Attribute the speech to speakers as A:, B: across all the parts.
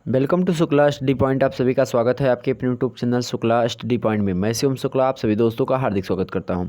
A: Welcome to Shukla study point. आप सभी का स्वागत है आपके अपने YouTube channel Shukla study point में। मैं शिवम शुक्ला आप सभी दोस्तों का हार्दिक स्वागत करता हूं।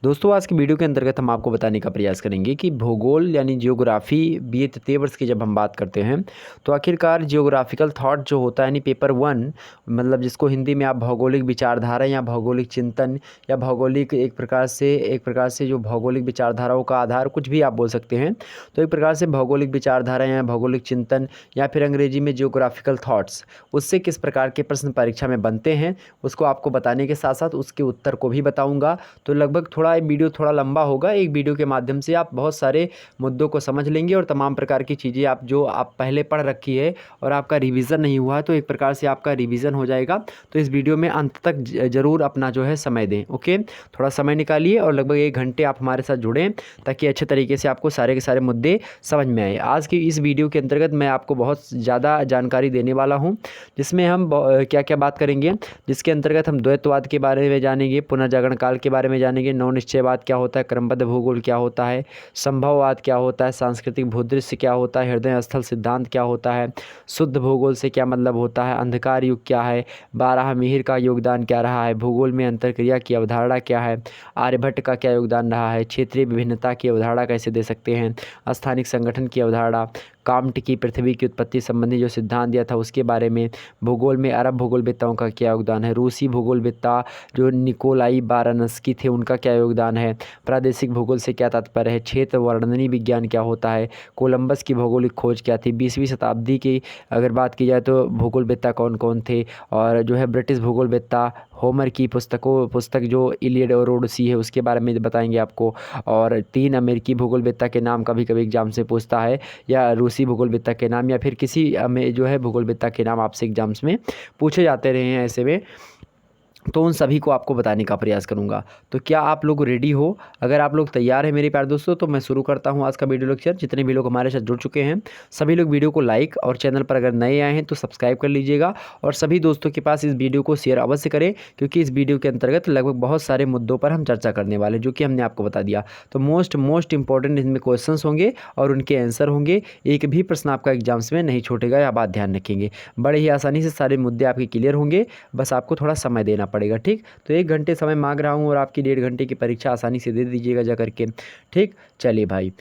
A: दोस्तों, आज की वीडियो के अंतर्गत हम आपको बताने का प्रयास करेंगे कि भूगोल यानी जियोग्राफी बीए तृतीय वर्ष की जब हम बात करते हैं तो आखिरकार जियोग्राफिकल थॉट जो होता है यानी पेपर 1, मतलब जिसको हिंदी में आप भौगोलिक विचारधारा या भौगोलिक चिंतन या भौगोलिक एक प्रकार से जो भौगोलिक विचारधाराओं का आधार कुछ भी आप बोल सकते हैं। तो एक प्रकार से भौगोलिक विचारधारा या भौगोलिक चिंतन या फिर अंग्रेजी में जियोग्राफिकल थॉट्स, उससे किस प्रकार के प्रश्न परीक्षा में बनते हैं उसको आपको बताने के साथ साथ उसके उत्तर को भी बताऊंगा। तो लगभग थोड़ा वीडियो थोड़ा लंबा होगा। एक वीडियो के माध्यम से आप बहुत सारे मुद्दों को समझ लेंगे और तमाम प्रकार की चीज़ें आप जो आप पहले पढ़ रखी है और आपका रिवीजन नहीं हुआ है तो एक प्रकार से आपका रिवीजन हो जाएगा। तो इस वीडियो में अंत तक ज़रूर अपना जो है समय दें। ओके, थोड़ा समय निकालिए और लगभग 1 घंटे आप हमारे साथ जुड़ें ताकि अच्छे तरीके से आपको सारे के सारे मुद्दे समझ में आए। आज की इस वीडियो के अंतर्गत मैं आपको बहुत ज़्यादा जानकारी देने वाला हूँ, जिसमें हम क्या क्या बात करेंगे, जिसके अंतर्गत हम द्वैतवाद के बारे में जानेंगे, पुनर्जागरण काल के बारे में जानेंगे, नौ निश्चयवाद क्या होता है, क्रमबद्ध भूगोल क्या होता है, संभववाद क्या होता है, सांस्कृतिक भूदृश्य क्या होता है, हृदय स्थल सिद्धांत क्या होता है, शुद्ध भूगोल से क्या मतलब होता है, अंधकार युग क्या है, बारहमीर का योगदान क्या रहा है, भूगोल में अंतरक्रिया की अवधारणा क्या है, आर्यभट्ट का क्या योगदान रहा है, क्षेत्रीय विभिन्नता की अवधारणा कैसे दे सकते हैं, स्थानिक संगठन की अवधारणा, काम्ट की पृथ्वी की उत्पत्ति संबंधी जो सिद्धांत दिया था उसके बारे में, भूगोल में अरब भूगोलवेत्ताओं का क्या योगदान है, रूसी भूगोलवेत्ता जो निकोलाई बारानस्की थे उनका क्या योगदान है, प्रादेशिक भूगोल से क्या तात्पर्य है, क्षेत्र वर्णनी विज्ञान क्या होता है, कोलंबस की भौगोलिक खोज क्या थी, 20वीं शताब्दी की अगर बात की जाए तो भूगोलवेत्ता कौन कौन थे, और जो है ब्रिटिश भूगोलवेत्ता होमर की पुस्तक जो इलियड और ओडिसी है उसके बारे में बताएंगे आपको। और 3 अमेरिकी भूगोलवेत्ता के नाम कभी कभी एग्जाम से पूछता है, या रूसी भूगोलवेत्ता के नाम या फिर किसी में जो है भूगोलवेत्ता के नाम आपसे एग्जाम्स में पूछे जाते रहे हैं ऐसे में, तो उन सभी को आपको बताने का प्रयास करूंगा। तो क्या आप लोग रेडी हो? अगर आप लोग तैयार हैं मेरे प्यारे दोस्तों तो मैं शुरू करता हूं आज का वीडियो लेक्चर। जितने भी लोग हमारे साथ जुड़ चुके हैं सभी लोग वीडियो को लाइक और चैनल पर अगर नए आए हैं तो सब्सक्राइब कर लीजिएगा और सभी दोस्तों के पास इस वीडियो को शेयर अवश्य करें, क्योंकि इस वीडियो के अंतर्गत लगभग बहुत सारे मुद्दों पर हम चर्चा करने वाले जो कि हमने आपको बता दिया। तो मोस्ट इंपॉर्टेंट इसमें क्वेश्चंस होंगे और उनके आंसर होंगे। एक भी प्रश्न आपका एग्जाम्स में नहीं छूटेगा, या बात ध्यान रखेंगे। बड़े ही आसानी से सारे मुद्दे आपके क्लियर होंगे, बस आपको थोड़ा समय देना पड़ेगा। ठीक, तो 1 घंटे समय मांग रहा हूँ और आपकी 1.5 घंटे की परीक्षा आसानी से दे दीजिएगा जा करके। ठीक, चलिए भाई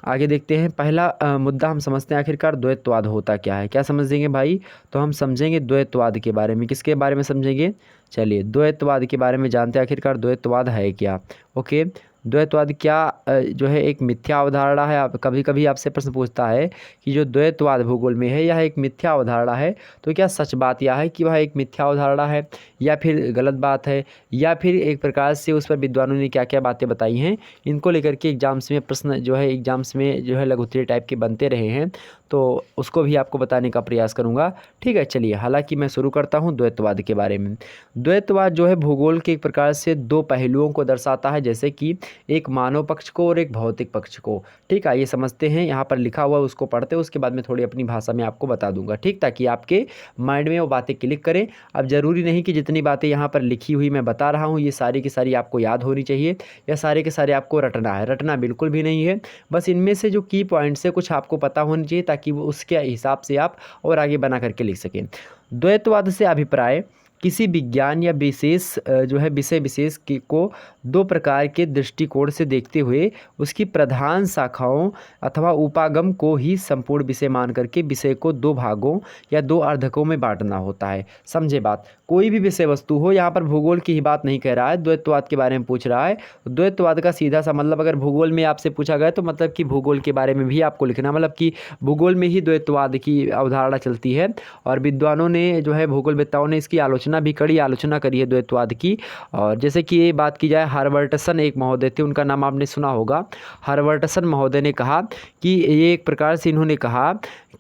A: आगे देखते हैं। पहला मुद्दा हम समझते हैं आखिरकार द्वैतवाद होता क्या है। क्या समझेंगे भाई? तो हम समझेंगे द्वैतवाद के बारे में। किसके बारे में समझेंगे? चलिए द्वैतवाद के बारे में जानते हैं आखिरकार द्वैतवाद है क्या। ओके, द्वैतवाद क्या जो है एक मिथ्या अवधारणा है। आप कभी कभी आपसे प्रश्न पूछता है कि जो द्वैतवाद भूगोल में है यह एक मिथ्या अवधारणा है, तो क्या सच बात यह है कि वह एक मिथ्या अवधारणा है या फिर गलत बात है, या फिर एक प्रकार से उस पर विद्वानों ने क्या क्या बातें बताई हैं, इनको लेकर के एग्जाम्स में प्रश्न जो है एग्जाम्स में जो है लघु उत्तरीय टाइप के बनते रहे हैं, तो उसको भी आपको बताने का प्रयास करूंगा। ठीक है, चलिए हालांकि मैं शुरू करता हूं द्वैतवाद के बारे में। द्वैतवाद जो है भूगोल के एक प्रकार से 2 पहलुओं को दर्शाता है, जैसे कि एक मानव पक्ष को और एक भौतिक पक्ष को। ठीक है, ये समझते हैं। यहाँ पर लिखा हुआ है उसको पढ़ते हैं, उसके बाद में थोड़ी अपनी भाषा में आपको बता दूंगा। ठीक, ताकि आपके माइंड में वो बातें क्लिक करें। अब ज़रूरी नहीं कि जितनी बातें यहाँ पर लिखी हुई मैं बता रहा हूँ ये सारी की सारी आपको याद होनी चाहिए या सारे के सारे आपको रटना है। रटना बिल्कुल भी नहीं है, बस इनमें से जो की पॉइंट्स है कुछ आपको पता होनी चाहिए ताकि वो उसके हिसाब से आप और आगे बना करके लिख सकें। द्वैतवाद से अभिप्राय किसी विज्ञान या विशेष जो है विषय विशेष को 2 प्रकार के दृष्टिकोण से देखते हुए उसकी प्रधान शाखाओं अथवा उपागम को ही संपूर्ण विषय मान करके विषय को 2 भागों या 2 अर्धकों में बांटना होता है। समझे बात? कोई भी विषय वस्तु हो, यहाँ पर भूगोल की ही बात नहीं कह रहा है, द्वैतवाद के बारे में पूछ रहा है। द्वैतवाद का सीधा सा मतलब अगर भूगोल में आपसे पूछा गया तो मतलब कि भूगोल के बारे में भी आपको लिखना, मतलब कि भूगोल में ही द्वैतवाद की अवधारणा चलती है और विद्वानों ने जो है भूगोलवेत्ताओं ने इसकी आलोचना भी कड़ी आलोचना करी है द्वैतवाद की। और जैसे कि ये बात की जाए, हार्वर्टसन एक महोदय थे, उनका नाम आपने सुना होगा। हार्वर्टसन महोदय ने कहा कि ये एक प्रकार से इन्होंने कहा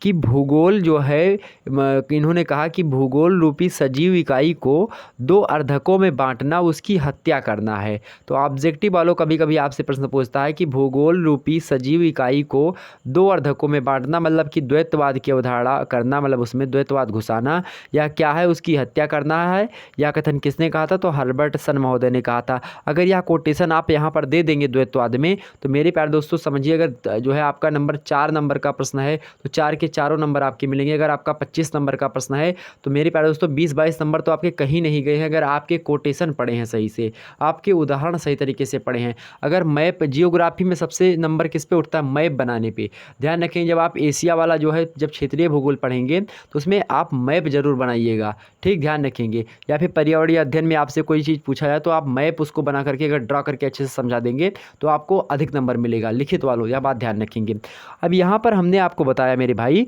A: कि भूगोल जो है इन्होंने कहा कि भूगोल रूपी सजीव इकाई को 2 अर्धकों में बांटना उसकी हत्या करना है। तो ऑब्जेक्टिव वालों कभी कभी आपसे प्रश्न पूछता है कि भूगोल रूपी सजीव इकाई को 2 अर्धकों में बांटना मतलब कि द्वैतवाद की अवधारणा करना, मतलब उसमें द्वैतवाद घुसाना, या क्या है उसकी हत्या करना है। यह कथन किसने कहा था? तो हार्वर्टसन महोदय ने कहा था। अगर यह कोटेशन आप यहाँ पर दे देंगे द्वैतवाद में तो मेरे प्यारे दोस्तों समझिए, अगर जो है आपका नंबर 4 नंबर का प्रश्न है तो 4 के चारों नंबर आपके मिलेंगे। अगर आपका 25 नंबर का प्रश्न है तो मेरे प्यारे दोस्तों 20-22 नंबर तो आपके कहीं नहीं गए हैं, अगर आपके कोटेशन पढ़े हैं सही से, आपके उदाहरण सही तरीके से पढ़े हैं। अगर मैप जियोग्राफी में सबसे नंबर किस पे उठता है? मैप बनाने पे। ध्यान रखें, जब आप एशिया वाला जो है जब क्षेत्रीय भूगोल पढ़ेंगे तो उसमें आप मैप जरूर बनाइएगा, ठीक, ध्यान रखेंगे। या फिर पर्यावरणीय अध्ययन में आपसे कोई चीज़ पूछा जाए तो आप मैप उसको बना करके अगर ड्रा करके अच्छे से समझा देंगे तो आपको अधिक नंबर मिलेगा, लिखित वालों, यह बात ध्यान रखेंगे। अब यहाँ पर हमने आपको बताया मेरे भाई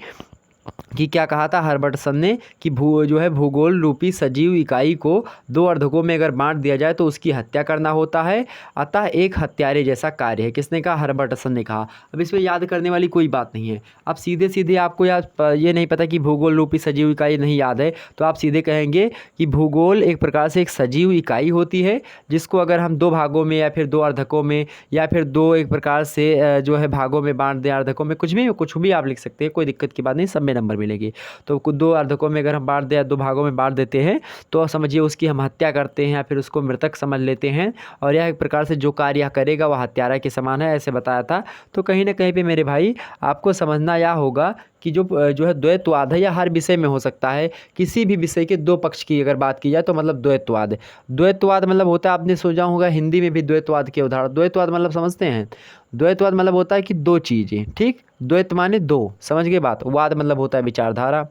A: कि क्या कहा था हर्बर्टसन ने कि भूगोल रूपी सजीव इकाई को दो अर्धकों में अगर बांट दिया जाए तो उसकी हत्या करना होता है, अतः एक हत्यारे जैसा कार्य है। किसने कहा? हर्बर्टसन ने कहा। अब इसमें याद करने वाली कोई बात नहीं है। अब सीधे सीधे आपको ये नहीं पता कि भूगोल रूपी सजीव इकाई नहीं याद है तो आप सीधे कहेंगे कि भूगोल एक प्रकार से एक सजीव इकाई होती है जिसको अगर हम दो भागों में या फिर दो अर्धकों में या फिर दो एक प्रकार से जो है भागों में बांट दें, अर्धकों में, कुछ भी आप लिख सकते हैं, कोई दिक्कत की बात नहीं, सब में नंबर मिलेगी। तो कुछ दो अर्धकों में अगर हम बांट दें, दो भागों में बांट देते हैं तो समझिए उसकी हम हत्या करते हैं या फिर उसको मृतक समझ लेते हैं और यह एक प्रकार से जो कार्य करेगा वह हत्यारा के समान है, ऐसे बताया था। तो कहीं ना कहीं पे मेरे भाई आपको समझना यह होगा कि जो है द्वैतवाद है, या हर विषय में हो सकता है। किसी भी विषय के दो पक्ष की अगर बात की जाए तो मतलब द्वैतवाद। द्वैतवाद मतलब होता है, आपने सोचा होगा हिंदी में भी द्वैतवाद के उदाहरण। द्वैतवाद मतलब समझते हैं? द्वैतवाद मतलब होता है कि दो चीज़ें, ठीक, द्वैत माने दो, समझ गए बात। वाद मतलब होता है विचारधारा।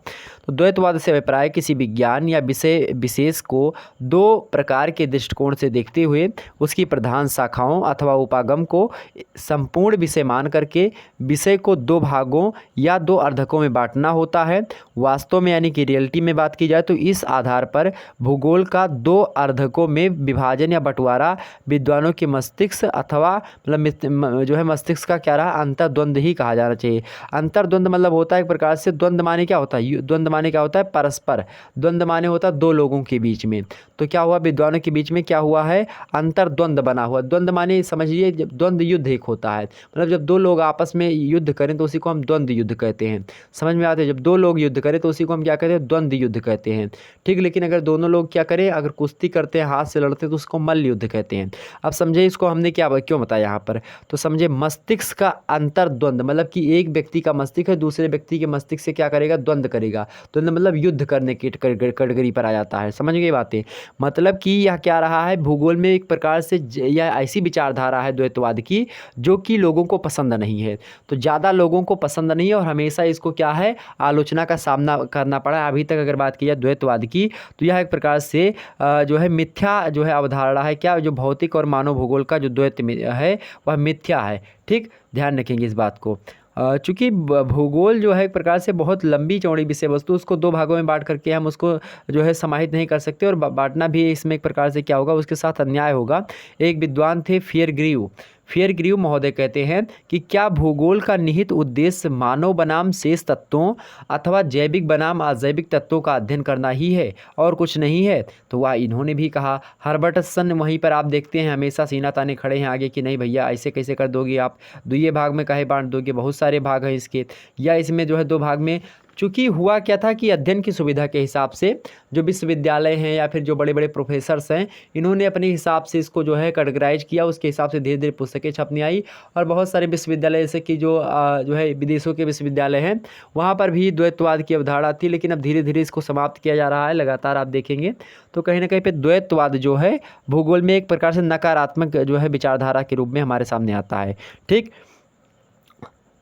A: तो द्वैतवाद से अभिप्राय किसी विज्ञान या विषय विशेष को दो प्रकार के दृष्टिकोण से देखते हुए उसकी प्रधान शाखाओं अथवा उपागम को संपूर्ण विषय मान करके विषय को दो भागों या दो अर्धकों में बांटना होता है। वास्तव में यानी कि रियलिटी में बात की जाए तो इस आधार पर भूगोल का दो अर्धकों में विभाजन या बंटवारा विद्वानों के मस्तिष्क अथवा मतलब जो है मस्तिष्क का क्या रहा? अंतर्द्वंद ही कहा जाना चाहिए। अंतर्द्वंद मतलब होता है एक प्रकार से, द्वंद्व माने क्या होता है? द्वंद्व माने क्या होता है? परस्पर। द्वंद्व माने होता है दो लोगों के बीच में। तो क्या हुआ? विद्वानों के बीच में क्या हुआ है? अंतर्द्वंद बना हुआ। द्वंद्व माने समझिए जब द्वंद्व युद्ध एक होता है, मतलब जब दो लोग आपस में युद्ध करें तो उसी को हम द्वंद्व युद्ध कहते हैं। समझ में आते हैं? जब दो लोग युद्ध करें तो उसी को हम क्या कहते हैं? द्वंद्व युद्ध कहते हैं, ठीक। लेकिन अगर दोनों लोग क्या करें, अगर कुश्ती करते हैं, हाथ से लड़ते हैं तो उसको मल्ल युद्ध कहते हैं। अब समझे इसको हमने क्या क्यों बताया यहाँ पर? तो समझे मस्तिष्क का अंतर्द्वंद मतलब कि एक व्यक्ति का मस्तिष्क है दूसरे व्यक्ति के मस्तिष्क से क्या करेगा? द्वंद्व करेगा। द्वंद्व मतलब युद्ध करने की कैटेगरी पर आ जाता है। समझ गए बातें? मतलब कि यह क्या रहा है, भूगोल में एक प्रकार से यह ऐसी विचारधारा है द्वैतवाद की जो कि लोगों को पसंद नहीं है। तो ज़्यादा लोगों को पसंद नहीं है और हमेशा इसको क्या है, आलोचना का सामना करना पड़ा। अभी तक अगर बात की जाए द्वैतवाद की तो यह एक प्रकार से जो है मिथ्या जो है अवधारणा है। क्या? जो भौतिक और मानव भूगोल का जो द्वैत है वह मिथ्या है, ठीक, ध्यान रखेंगे इस बात को। चूँकि भूगोल जो है एक प्रकार से बहुत लंबी चौड़ी विषय वस्तु, उसको दो भागों में बांट करके हम उसको जो है समाहित नहीं कर सकते और बांटना भी इसमें एक प्रकार से क्या होगा, उसके साथ अन्याय होगा। एक विद्वान थे फियरग्रीव महोदय कहते हैं कि क्या भूगोल का निहित उद्देश्य मानव बनाम शेष तत्वों अथवा जैविक बनाम अजैविक तत्वों का अध्ययन करना ही है और कुछ नहीं है? तो वह इन्होंने भी कहा। हर्बर्टसन वहीं पर आप देखते हैं हमेशा सीना ताने खड़े हैं आगे कि नहीं भैया ऐसे कैसे कर दोगे आप, दुइये भाग में काहे बांट दोगे, बहुत सारे भाग हैं इसके, या इसमें जो है दो भाग में। चूँकि हुआ क्या था कि अध्ययन की सुविधा के हिसाब से जो विश्वविद्यालय हैं या फिर जो बड़े बड़े प्रोफेसर्स हैं इन्होंने अपने हिसाब से इसको जो है कैटेगराइज किया, उसके हिसाब से धीरे धीरे पुस्तकें छपने आई। और बहुत सारे विश्वविद्यालय जैसे कि जो है विदेशों के विश्वविद्यालय हैं वहाँ पर भी द्वैतवाद की अवधारणा थी, लेकिन अब धीरे धीरे इसको समाप्त किया जा रहा है, लगातार आप देखेंगे। तो कहीं ना कहीं पे द्वैतवाद जो है भूगोल में एक प्रकार से नकारात्मक जो है विचारधारा के रूप में हमारे सामने आता है, ठीक।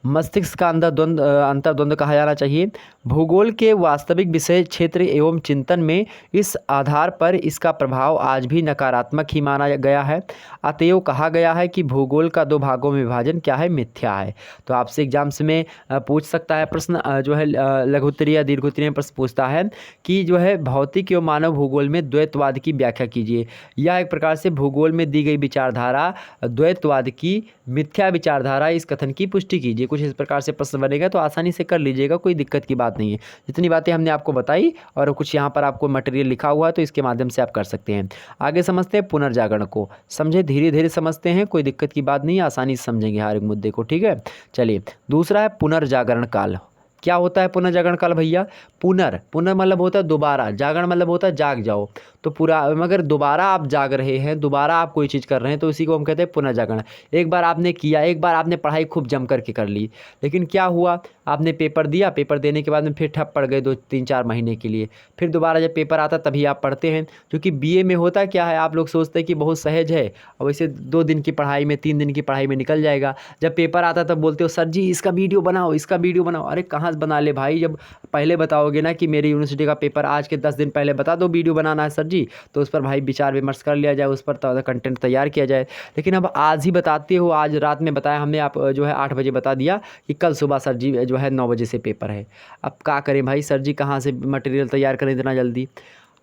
A: मस्तिष्क का अंतर्द्वंद कहा जाना चाहिए। भूगोल के वास्तविक विषय क्षेत्र एवं चिंतन में इस आधार पर इसका प्रभाव आज भी नकारात्मक ही माना गया है। अतएव कहा गया है कि भूगोल का दो भागों में विभाजन क्या है, मिथ्या है। तो आपसे एग्जाम्स में पूछ सकता है प्रश्न, जो है लघुत्तरीय या दीर्घोत्तरीय प्रश्न पूछता है कि जो है भौतिक एवं मानव भूगोल में द्वैतवाद की व्याख्या कीजिए। यह एक प्रकार से भूगोल में दी गई विचारधारा द्वैतवाद की मिथ्या विचारधारा, इस कथन की पुष्टि कीजिए। कुछ इस प्रकार से प्रश्न बनेगा तो आसानी से कर लीजिएगा, कोई दिक्कत की बात नहीं है। जितनी बातें हमने आपको बताई और कुछ यहाँ पर आपको मटेरियल लिखा हुआ है तो इसके माध्यम से आप कर सकते हैं। आगे समझते हैं पुनर्जागरण को, समझे, धीरे धीरे समझते हैं, कोई दिक्कत की बात नहीं है, आसानी से समझेंगे हर एक मुद्दे को, ठीक है। चलिए दूसरा है पुनर्जागरण काल। क्या होता है पुनर्जागरण काल भैया? पुनर मतलब होता है दोबारा, जागरण मतलब होता है जाग जाओ। तो पूरा मगर दोबारा आप जाग रहे हैं, दोबारा आप कोई चीज़ कर रहे हैं तो इसी को हम कहते हैं पुनर्जागरण। एक बार आपने किया, एक बार आपने पढ़ाई खूब जम करके कर ली, लेकिन क्या हुआ, आपने पेपर दिया, पेपर देने के बाद में फिर ठप पड़ गए 2-3-4 महीने के लिए, फिर दोबारा जब पेपर आता तभी आप पढ़ते हैं। क्योंकि बीए में होता क्या है, आप लोग सोचते हैं कि बहुत सहज है और वैसे 2 दिन की पढ़ाई में 3 दिन की पढ़ाई में निकल जाएगा। जब पेपर आता तब बोलते हो सर जी इसका वीडियो बनाओ, इसका वीडियो बनाओ। अरे कहाँ से बना ले भाई, जब पहले बताओगे ना कि मेरी यूनिवर्सिटी का पेपर आज के 10 दिन पहले बता दो वीडियो बनाना है सर जी, तो उस पर भाई विचार विमर्श कर लिया जाए, उस पर कंटेंट तैयार किया जाए। लेकिन अब आज ही बताते हो, आज रात में बताया हमने, आप जो है 8 बजे बता दिया कि कल सुबह सर जी जो है 9 बजे से पेपर है। अब क्या करें भाई, सर जी कहाँ से मटेरियल तैयार करें इतना जल्दी।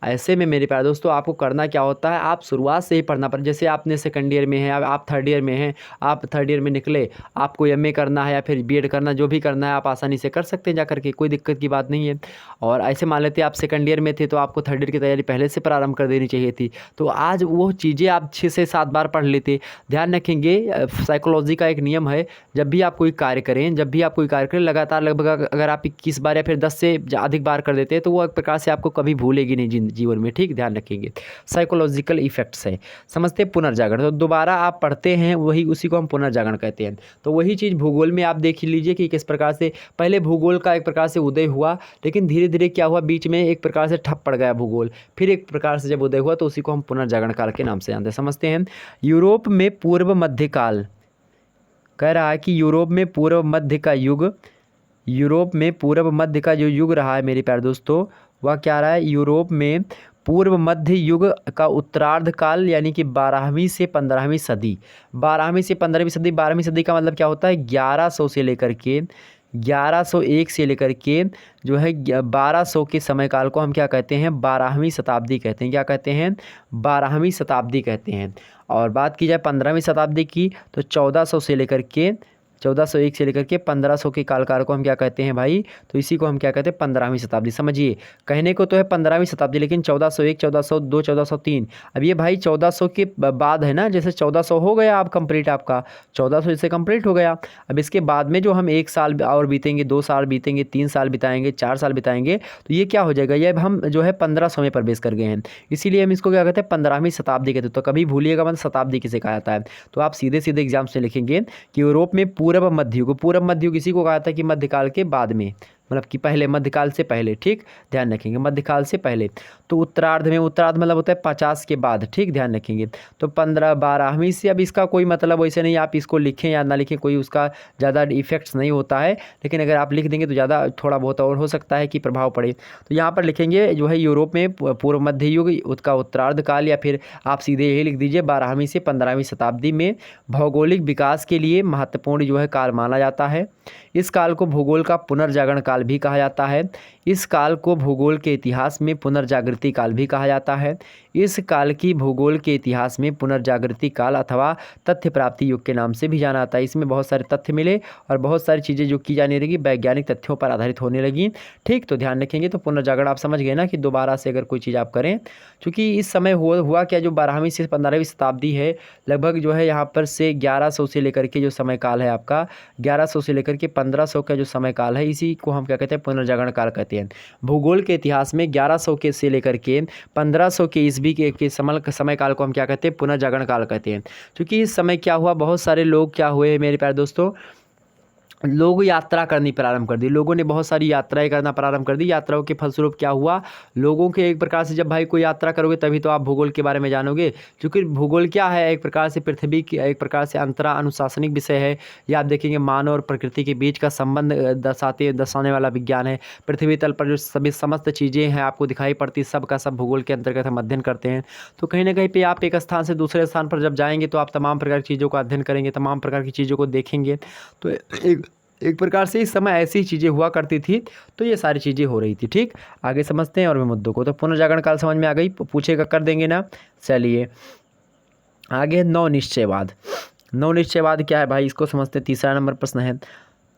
A: ऐसे में मेरे प्यारे दोस्तों आपको करना क्या होता है, आप शुरुआत से ही पढ़ना पड़ता है। जैसे आपने सेकंड ईयर में है, आप थर्ड ईयर में हैं, आप थर्ड ईयर में निकले, आपको एमए करना है या फिर बीएड करना, जो भी करना है आप आसानी से कर सकते हैं जा करके, कोई दिक्कत की बात नहीं है। और ऐसे मान लेते आप सेकंड ईयर में थे तो आपको थर्ड ईयर की तैयारी पहले से प्रारंभ कर देनी चाहिए थी, तो आज वो चीज़ें आप 6 से 7 बार पढ़ लेते। ध्यान रखेंगे, साइकोलॉजी का एक नियम है, जब भी आप कोई कार्य करें, जब भी आप कोई कार्य करें, लगातार लगभग अगर आप 21 बार या फिर 10 से अधिक बार कर देते हैं तो वो एक प्रकार से आपको कभी भूलेगी नहीं जीवन में। ठीक, ध्यान रखेंगे, साइकोलॉजिकल इफेक्ट्स है। समझते हैं पुनर्जागरण, तो दोबारा आप पढ़ते हैं वही, उसी को हम पुनर्जागरण कहते हैं। तो वही चीज़ भूगोल में आप देख लीजिए कि किस प्रकार से पहले भूगोल का एक प्रकार से उदय हुआ, लेकिन धीरे धीरे क्या हुआ, बीच में एक प्रकार से ठप पड़ गया भूगोल, फिर एक प्रकार से जब उदय हुआ तो उसी को हम पुनर्जागरण काल के नाम से जानते हैं। समझते हैं, यूरोप में पूर्व मध्यकाल, कह रहा है कि यूरोप में पूर्व मध्य का युग, यूरोप में पूर्व मध्य का जो युग रहा है मेरे प्यारे दोस्तों, वह क्या रहा है, यूरोप में पूर्व मध्य युग का उत्तरार्ध काल, यानी कि 12वीं से 15वीं सदी। 12वीं से 15वीं सदी, 12वीं सदी का मतलब क्या होता है, 1100 से लेकर के 1101 से लेकर के जो है 1200 के समय काल को हम क्या कहते हैं, 12वीं शताब्दी कहते हैं। क्या कहते हैं, 12वीं शताब्दी कहते हैं। और बात की जाए 15वीं शताब्दी की तो 1400 से लेकर के 1401 से लेकर के 1500 के कालकाल को हम क्या कहते हैं भाई, तो इसी को हम क्या कहते हैं, 15वीं शताब्दी। समझिए, कहने को तो है 15वीं शताब्दी, लेकिन 1401, 1402, 1403, अब ये भाई 1400 के बाद है ना, जैसे 1400 हो गया अब कंप्लीट, आपका 1400 इससे कंप्लीट हो गया। अब इसके बाद में जो हम 1 साल और बीतेंगे, 2 साल बीतेंगे, 3 साल बिताएंगे, 4 साल बिताएंगे, तो ये क्या हो जाएगा, ये अब हम जो है 1500 में प्रवेश कर गए हैं, इसीलिए हम इसको क्या कहते हैं, 15वीं शताब्दी कहते हैं। तो कभी भूलिएगा मतलब शताब्दी किसे कहा जाता है, तो आप सीधे सीधे एग्जाम से लिखेंगे कि यूरोप में पूर्व मध्य युग, पूर्व मध्य युग इसी को कहा था कि मध्यकाल के बाद में, मतलब कि पहले, मध्यकाल से पहले। ठीक, ध्यान रखेंगे, मध्यकाल से पहले। तो उत्तरार्ध में, उत्तरार्ध मतलब होता है 50 के बाद। ठीक, ध्यान रखेंगे। तो 12वीं से, अब इसका कोई मतलब वैसे नहीं, आप इसको लिखें या ना लिखें, कोई उसका ज़्यादा इफेक्ट्स नहीं होता है, लेकिन अगर आप लिख देंगे तो ज़्यादा थोड़ा बहुत और हो सकता है कि प्रभाव पड़े। तो यहाँ पर लिखेंगे जो है यूरोप में पूर्व मध्य युग, उसका उत्तरार्ध काल, या फिर आप सीधे यही लिख दीजिए 12वीं से 15वीं शताब्दी में भौगोलिक विकास के लिए महत्वपूर्ण जो है काल माना जाता है। इस काल को भूगोल का पुनर्जागरण काल भी कहा जाता है। इस काल को भूगोल के इतिहास में पुनर्जागृति काल भी कहा जाता है। इस काल की भूगोल के इतिहास में पुनर्जागृति काल अथवा तथ्य प्राप्ति युग के नाम से भी जाना जाता है। इसमें बहुत सारे तथ्य मिले और बहुत सारी चीज़ें जो की जाने लगी वैज्ञानिक तथ्यों पर आधारित होने लगी। ठीक, तो ध्यान रखेंगे। तो पुनर्जागरण आप समझ गए ना कि दोबारा से अगर कोई चीज़ आप करें, क्योंकि इस समय हुआ क्या, जो 12वीं से 15वीं शताब्दी है, लगभग जो है यहाँ पर से 1100 से लेकर के जो समय काल है आपका, 1100 से लेकर के 1500 का जो समय काल है, इसी को हम क्या कहते हैं, पुनर्जागरण काल कहते हैं। भूगोल के इतिहास में 1100 के से लेकर के 1500 के ईस्वी के समय काल को हम क्या कहते हैं, पुनर्जागरण काल कहते हैं। क्योंकि इस समय क्या हुआ, बहुत सारे लोग क्या हुए मेरे प्यारे दोस्तों, लोग यात्रा करनी प्रारंभ कर दी, लोगों ने बहुत सारी यात्राएं करना प्रारंभ कर दी। यात्राओं के फलस्वरूप क्या हुआ, लोगों के एक प्रकार से, जब भाई कोई यात्रा करोगे तभी तो आप भूगोल के बारे में जानोगे। क्योंकि भूगोल क्या है, एक प्रकार से पृथ्वी की एक प्रकार से अंतरा अनुशासनिक विषय है। या आप देखेंगे मानव और प्रकृति के बीच का संबंध दर्शाने वाला विज्ञान है। पृथ्वी तल पर जो सभी समस्त चीज़ें हैं आपको दिखाई पड़ती, सब का सब भूगोल के अंतर्गत हम अध्ययन करते हैं। तो कहीं ना कहीं पे आप एक स्थान से दूसरे स्थान पर जब जाएंगे तो आप तमाम प्रकार की चीज़ों का अध्ययन करेंगे, तमाम प्रकार की चीज़ों को देखेंगे। तो एक प्रकार से इस समय ऐसी चीज़ें हुआ करती थी, तो ये सारी चीज़ें हो रही थी। ठीक, आगे समझते हैं और भी मुद्दों को। तो पुनर्जागरण काल समझ में आ गई, पूछेगा कर देंगे ना। चलिए आगे, नवनिश्चयवाद। नवनिश्चयवाद क्या है भाई, इसको समझते हैं। तीसरा नंबर प्रश्न है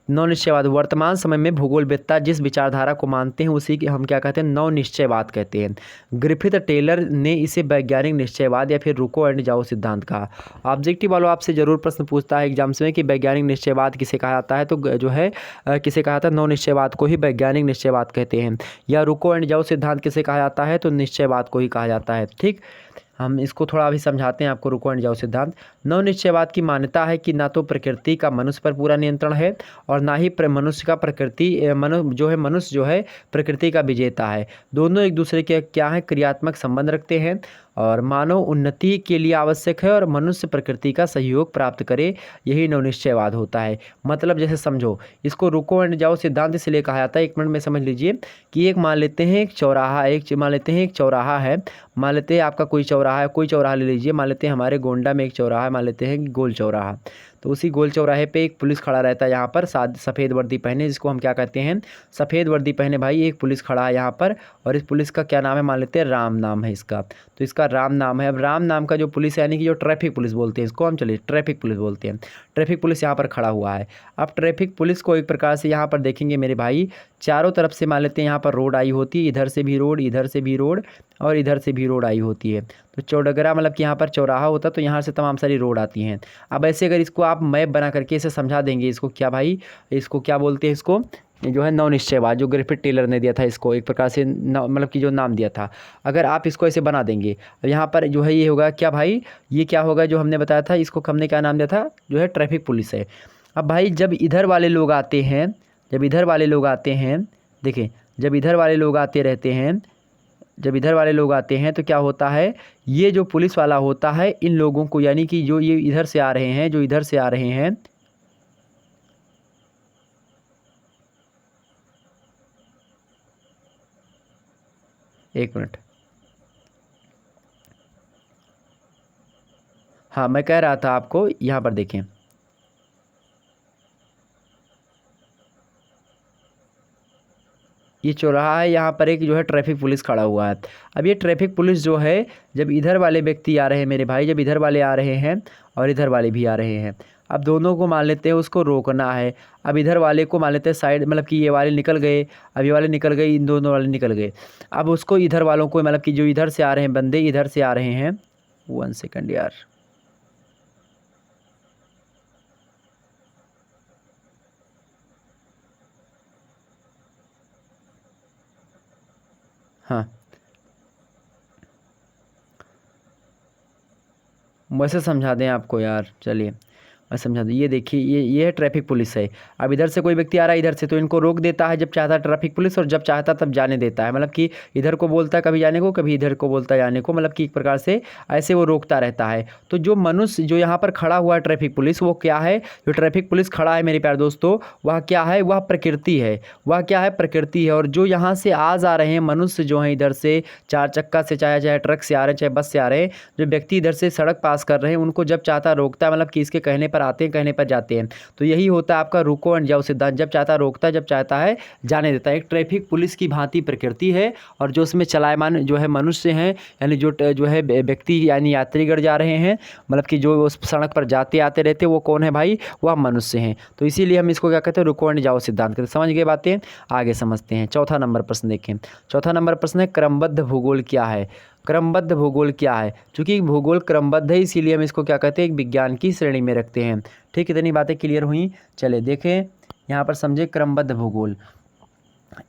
A: नवनिश्चयवाद। वर्तमान समय में भूगोलवेत्ता जिस विचारधारा को मानते हैं उसी की हम क्या कहते हैं, नवनिश्चयवाद कहते हैं। ग्रिफिथ टेलर ने इसे वैज्ञानिक निश्चयवाद या फिर रुको एंड जाओ सिद्धांत कहा। ऑब्जेक्टिव वालों आपसे जरूर प्रश्न पूछता है एग्जाम्स में कि वैज्ञानिक निश्चयवाद किसे कहा जाता है, तो जो है किसे कहा जाता है, नवनिश्चयवाद को ही वैज्ञानिक निश्चयवाद कहते हैं। या रुको एंड जाओ सिद्धांत किसे कहा जाता है, तो निश्चयवाद को ही कहा जाता है। ठीक, हम इसको थोड़ा अभी समझाते हैं आपको, रुको एंड जाओ सिद्धांत। नवनिश्चयवाद की मान्यता है कि ना तो प्रकृति का मनुष्य पर पूरा नियंत्रण है और ना ही मनुष्य का मनुष्य जो है प्रकृति का विजेता है। दोनों एक दूसरे के क्या है, क्रियात्मक संबंध रखते हैं और मानव उन्नति के लिए आवश्यक है और मनुष्य प्रकृति का सहयोग प्राप्त करे, यही नवनिश्चयवाद होता है। मतलब जैसे समझो इसको, रुको एंड जाओ सिद्धांत इसलिए कहा जाता है, एक मिनट में समझ लीजिए कि एक मान लेते हैं एक चौराहा, मान लेते हैं एक चौराहा है, मान लेते हैं आपका कोई चौराहा है, कोई चौराहा ले लीजिए, मान लेते हैं हमारे गोंडा में एक चौराहा है, मान लेते हैं गोल चौराहा। तो उसी गोल चौराहे पे एक पुलिस खड़ा रहता है यहाँ पर, सफ़ेद वर्दी पहने, जिसको हम क्या कहते हैं, सफ़ेद वर्दी पहने भाई एक पुलिस खड़ा है यहाँ पर, और इस पुलिस का क्या नाम है, मान लेते हैं राम नाम है इसका, तो इसका राम नाम है। अब राम नाम का जो पुलिस है, यानी कि जो ट्रैफिक पुलिस बोलते हैं इसको हम, चलिए ट्रैफिक पुलिस बोलते हैं, ट्रैफिक पुलिस यहाँ पर खड़ा हुआ है। अब ट्रैफिक पुलिस को एक प्रकार से यहाँ पर देखेंगे मेरे भाई, चारों तरफ से मान लेते हैं यहाँ पर रोड आई होती है, इधर से भी रोड, इधर से भी रोड और इधर से भी रोड आई होती है। तो चौड़गरा मतलब कि यहाँ पर चौराहा होता है, तो यहाँ से तमाम सारी रोड आती हैं। अब ऐसे अगर इसको आप मैप बना करके इसे समझा देंगे, इसको क्या भाई, इसको क्या बोलते हैं, इसको जो है नवनिश्चयवाद, जो ग्रिफिथ टेलर ने दिया था इसको एक प्रकार से मतलब कि जो नाम दिया था, अगर आप इसको ऐसे बना देंगे, यहाँ पर जो है ये होगा क्या भाई, ये क्या होगा जो हमने बताया था, इसको हमने क्या नाम दिया था, जो है ट्रैफिक पुलिस है। अब भाई जब इधर वाले लोग आते हैं, जब इधर वाले लोग आते हैं, देखिए जब इधर वाले लोग आते रहते हैं, जब इधर वाले लोग आते हैं तो क्या होता है, ये जो पुलिस वाला होता है इन लोगों को, यानी कि जो ये इधर से आ रहे हैं, जो इधर से आ रहे हैं, एक मिनट, हाँ मैं कह रहा था आपको, यहाँ पर देखें, ये चौराहा है, यहाँ पर एक जो है ट्रैफिक पुलिस खड़ा हुआ है। अब ये ट्रैफिक पुलिस जो है, जब इधर वाले व्यक्ति आ रहे हैं मेरे भाई, जब इधर वाले आ रहे हैं और इधर वाले भी आ रहे हैं, अब दोनों को मान लेते हैं उसको रोकना है। अब इधर वाले को मान लेते हैं साइड, मतलब कि ये वाले निकल गए, अब ये वाले निकल गए, इन दोनों वाले निकल गए, अब उसको इधर वालों को, मतलब कि जो इधर से आ रहे हैं बंदे, इधर से आ रहे हैं, 1 सेकंड यार, हाँ वैसे समझा दें आपको यार, चलिए मैं समझा दूँ। ये देखिए, ये है ट्रैफिक पुलिस है। अब इधर से कोई व्यक्ति आ रहा है इधर से, तो इनको रोक देता है जब चाहता है ट्रैफिक पुलिस, और जब चाहता तब जाने देता है, मतलब कि इधर को बोलता है कभी जाने को, कभी इधर को बोलता है जाने को, मतलब कि एक प्रकार से ऐसे वो रोकता रहता है। तो जो मनुष्य जो यहाँ पर खड़ा हुआ है ट्रैफिक पुलिस, वो क्या है, जो ट्रैफिक पुलिस खड़ा है मेरे प्यारे दोस्तों, वह क्या है, वह प्रकृति है, वह क्या है, प्रकृति है। और जो यहाँ से आ जा रहे हैं मनुष्य जो हैं इधर से, चार चक्का से, चाहे ट्रक से आ रहे हैं, चाहे बस से आ रहे हैं, जो व्यक्ति इधर से सड़क पास कर रहे हैं, उनको जब चाहता रोकता है, मतलब कि इसके कहने पर आते हैं, कहने पर जाते हैं। तो यही होता है आपका रुको एंड जाओ सिद्धांत, जब चाहता रोकता है, जब चाहता है जाने देता है। एक ट्रैफिक पुलिस की भांति प्रकृति है, और जो उसमें चलायमान जो है मनुष्य हैं, यानी जो है व्यक्ति, यानी यात्रीगण जा रहे हैं, मतलब कि जो उस सड़क पर जाते आते रहते, वो कौन है भाई, वह मनुष्य हैं। तो इसीलिए हम इसको क्या कहते हैं, रुको एंड जाओ सिद्धांत कहते हैं। समझ गए बातें, आगे समझते हैं। चौथा नंबर प्रश्न देखें। चौथा नंबर प्रश्न है, क्रमबद्ध भूगोल क्या है। क्रमबद्ध भूगोल क्या है, चूंकि भूगोल क्रमबद्ध है इसीलिए हम इसको क्या कहते हैं, एक विज्ञान की श्रेणी में रखते हैं। ठीक, इतनी बातें क्लियर हुई। चले देखें यहाँ पर, समझे क्रमबद्ध भूगोल।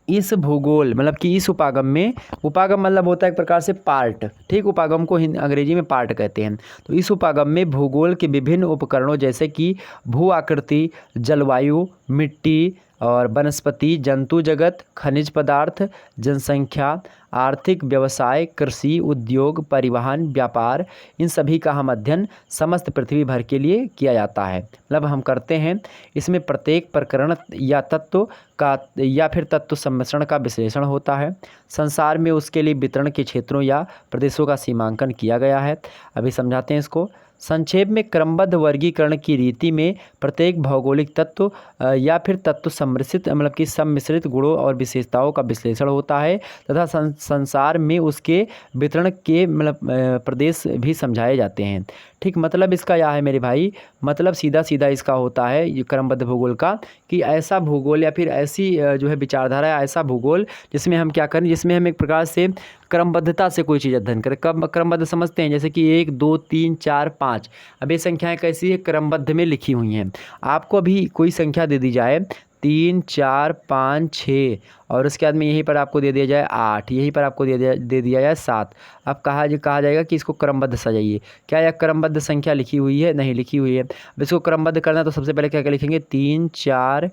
A: इस भूगोल मतलब कि इस उपागम में, उपागम मतलब होता है एक प्रकार से पार्ट, ठीक, उपागम को अंग्रेजी में पार्ट कहते हैं। तो इस उपागम में भूगोल के विभिन्न उपकरणों जैसे कि भू आकृति, जलवायु, मिट्टी और वनस्पति, जंतु जगत, खनिज पदार्थ, जनसंख्या, आर्थिक व्यवसाय, कृषि, उद्योग, परिवहन, व्यापार, इन सभी का हम अध्ययन समस्त पृथ्वी भर के लिए किया जाता है, मतलब हम करते हैं। इसमें प्रत्येक प्रकरण या तत्व का या फिर तत्व सम्मिश्रण का विश्लेषण होता है। संसार में उसके लिए वितरण के क्षेत्रों या प्रदेशों का सीमांकन किया गया है। अभी समझाते हैं इसको। संक्षेप में, क्रमबद्ध वर्गीकरण की रीति में प्रत्येक भौगोलिक तत्व या फिर तत्व सम्मिश्रित मतलब कि सम्मिश्रित गुणों और विशेषताओं का विश्लेषण होता है तथा संसार में उसके वितरण के मतलब प्रदेश भी समझाए जाते हैं। ठीक, मतलब इसका यह है मेरे भाई, मतलब सीधा सीधा इसका होता है ये क्रमबद्ध भूगोल का, कि ऐसा भूगोल या फिर ऐसी जो है विचारधारा, ऐसा भूगोल जिसमें हम क्या करें, जिसमें हम एक प्रकार से क्रमबद्धता से कोई चीज़ अध्ययन करें। क्रमबद्ध समझते हैं, जैसे कि 1 2 3 4 5, अब ये संख्याएं कैसी है, क्रमबद्ध में लिखी हुई हैं। आपको अभी कोई संख्या दे दी जाए 3 4 5 6 और उसके बाद में यहीं पर आपको दे दिया जाए 8, यहीं पर आपको दे दिया जाए 7। अब कहा जाएगा कि इसको क्रमबद्ध सजाइए। क्या यह क्रमबद्ध संख्या लिखी हुई है? नहीं लिखी हुई है। अब इसको क्रमबद्ध करना तो सबसे पहले क्या क्या लिखेंगे? 3 4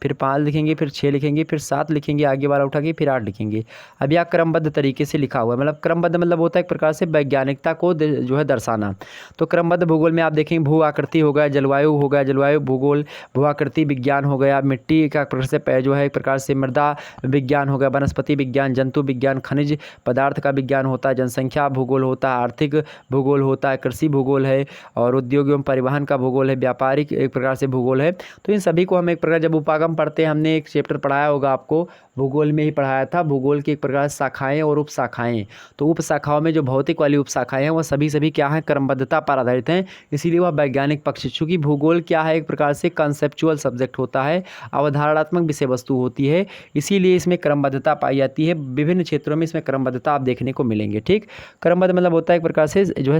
A: फिर 5 लिखेंगे, फिर 6 लिखेंगे, फिर 7 लिखेंगे, आगे वाला उठा के फिर 8 लिखेंगे। अब यह क्रमबद्ध तरीके से लिखा हुआ है, मतलब क्रमबद्ध मतलब होता है एक प्रकार से वैज्ञानिकता को जो है दर्शाना। तो क्रमबद्ध भूगोल में आप देखेंगे भू आकृति हो गया, जलवायु हो गया, जलवायु भूगोल, भू आकृति विज्ञान हो गया, मिट्टी का प्रकार से जो है एक प्रकार से मृदा विज्ञान हो गया, वनस्पति विज्ञान, जंतु विज्ञान, खनिज पदार्थ का विज्ञान होता है, जनसंख्या भूगोल होता है, आर्थिक भूगोल होता है, कृषि भूगोल है, और उद्योग एवं परिवहन का भूगोल है, व्यापारिक एक प्रकार से भूगोल है। तो इन सभी को हम एक प्रकार जब उपागम पढ़ते हैं, हमने एक चैप्टर पढ़ाया होगा आपको, भूगोल में ही पढ़ाया था, भूगोल की एक प्रकार शाखाएं और उप शाखाएं। तो उप शाखाओं में जो भौतिक वाली उप शाखाएं हैं वो सभी क्या हैं? क्रमबद्धता पर आधारित हैं, इसीलिए वह वैज्ञानिक पक्ष। चूँकि भूगोल क्या है? एक प्रकार से कंसेप्चुअल सब्जेक्ट होता है, अवधारणात्मक विषय वस्तु होती है, इसीलिए इसमें क्रमबद्धता पाई जाती है। विभिन्न क्षेत्रों में इसमें क्रमबद्धता आप देखने को मिलेंगे। ठीक, क्रमबद्ध मतलब होता है एक प्रकार से जो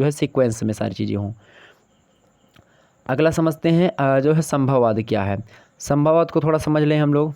A: है सीक्वेंस में सारी चीज़ें हों। अगला समझते हैं जो है संभववाद क्या है। संभववाद को थोड़ा समझ लें हम लोग।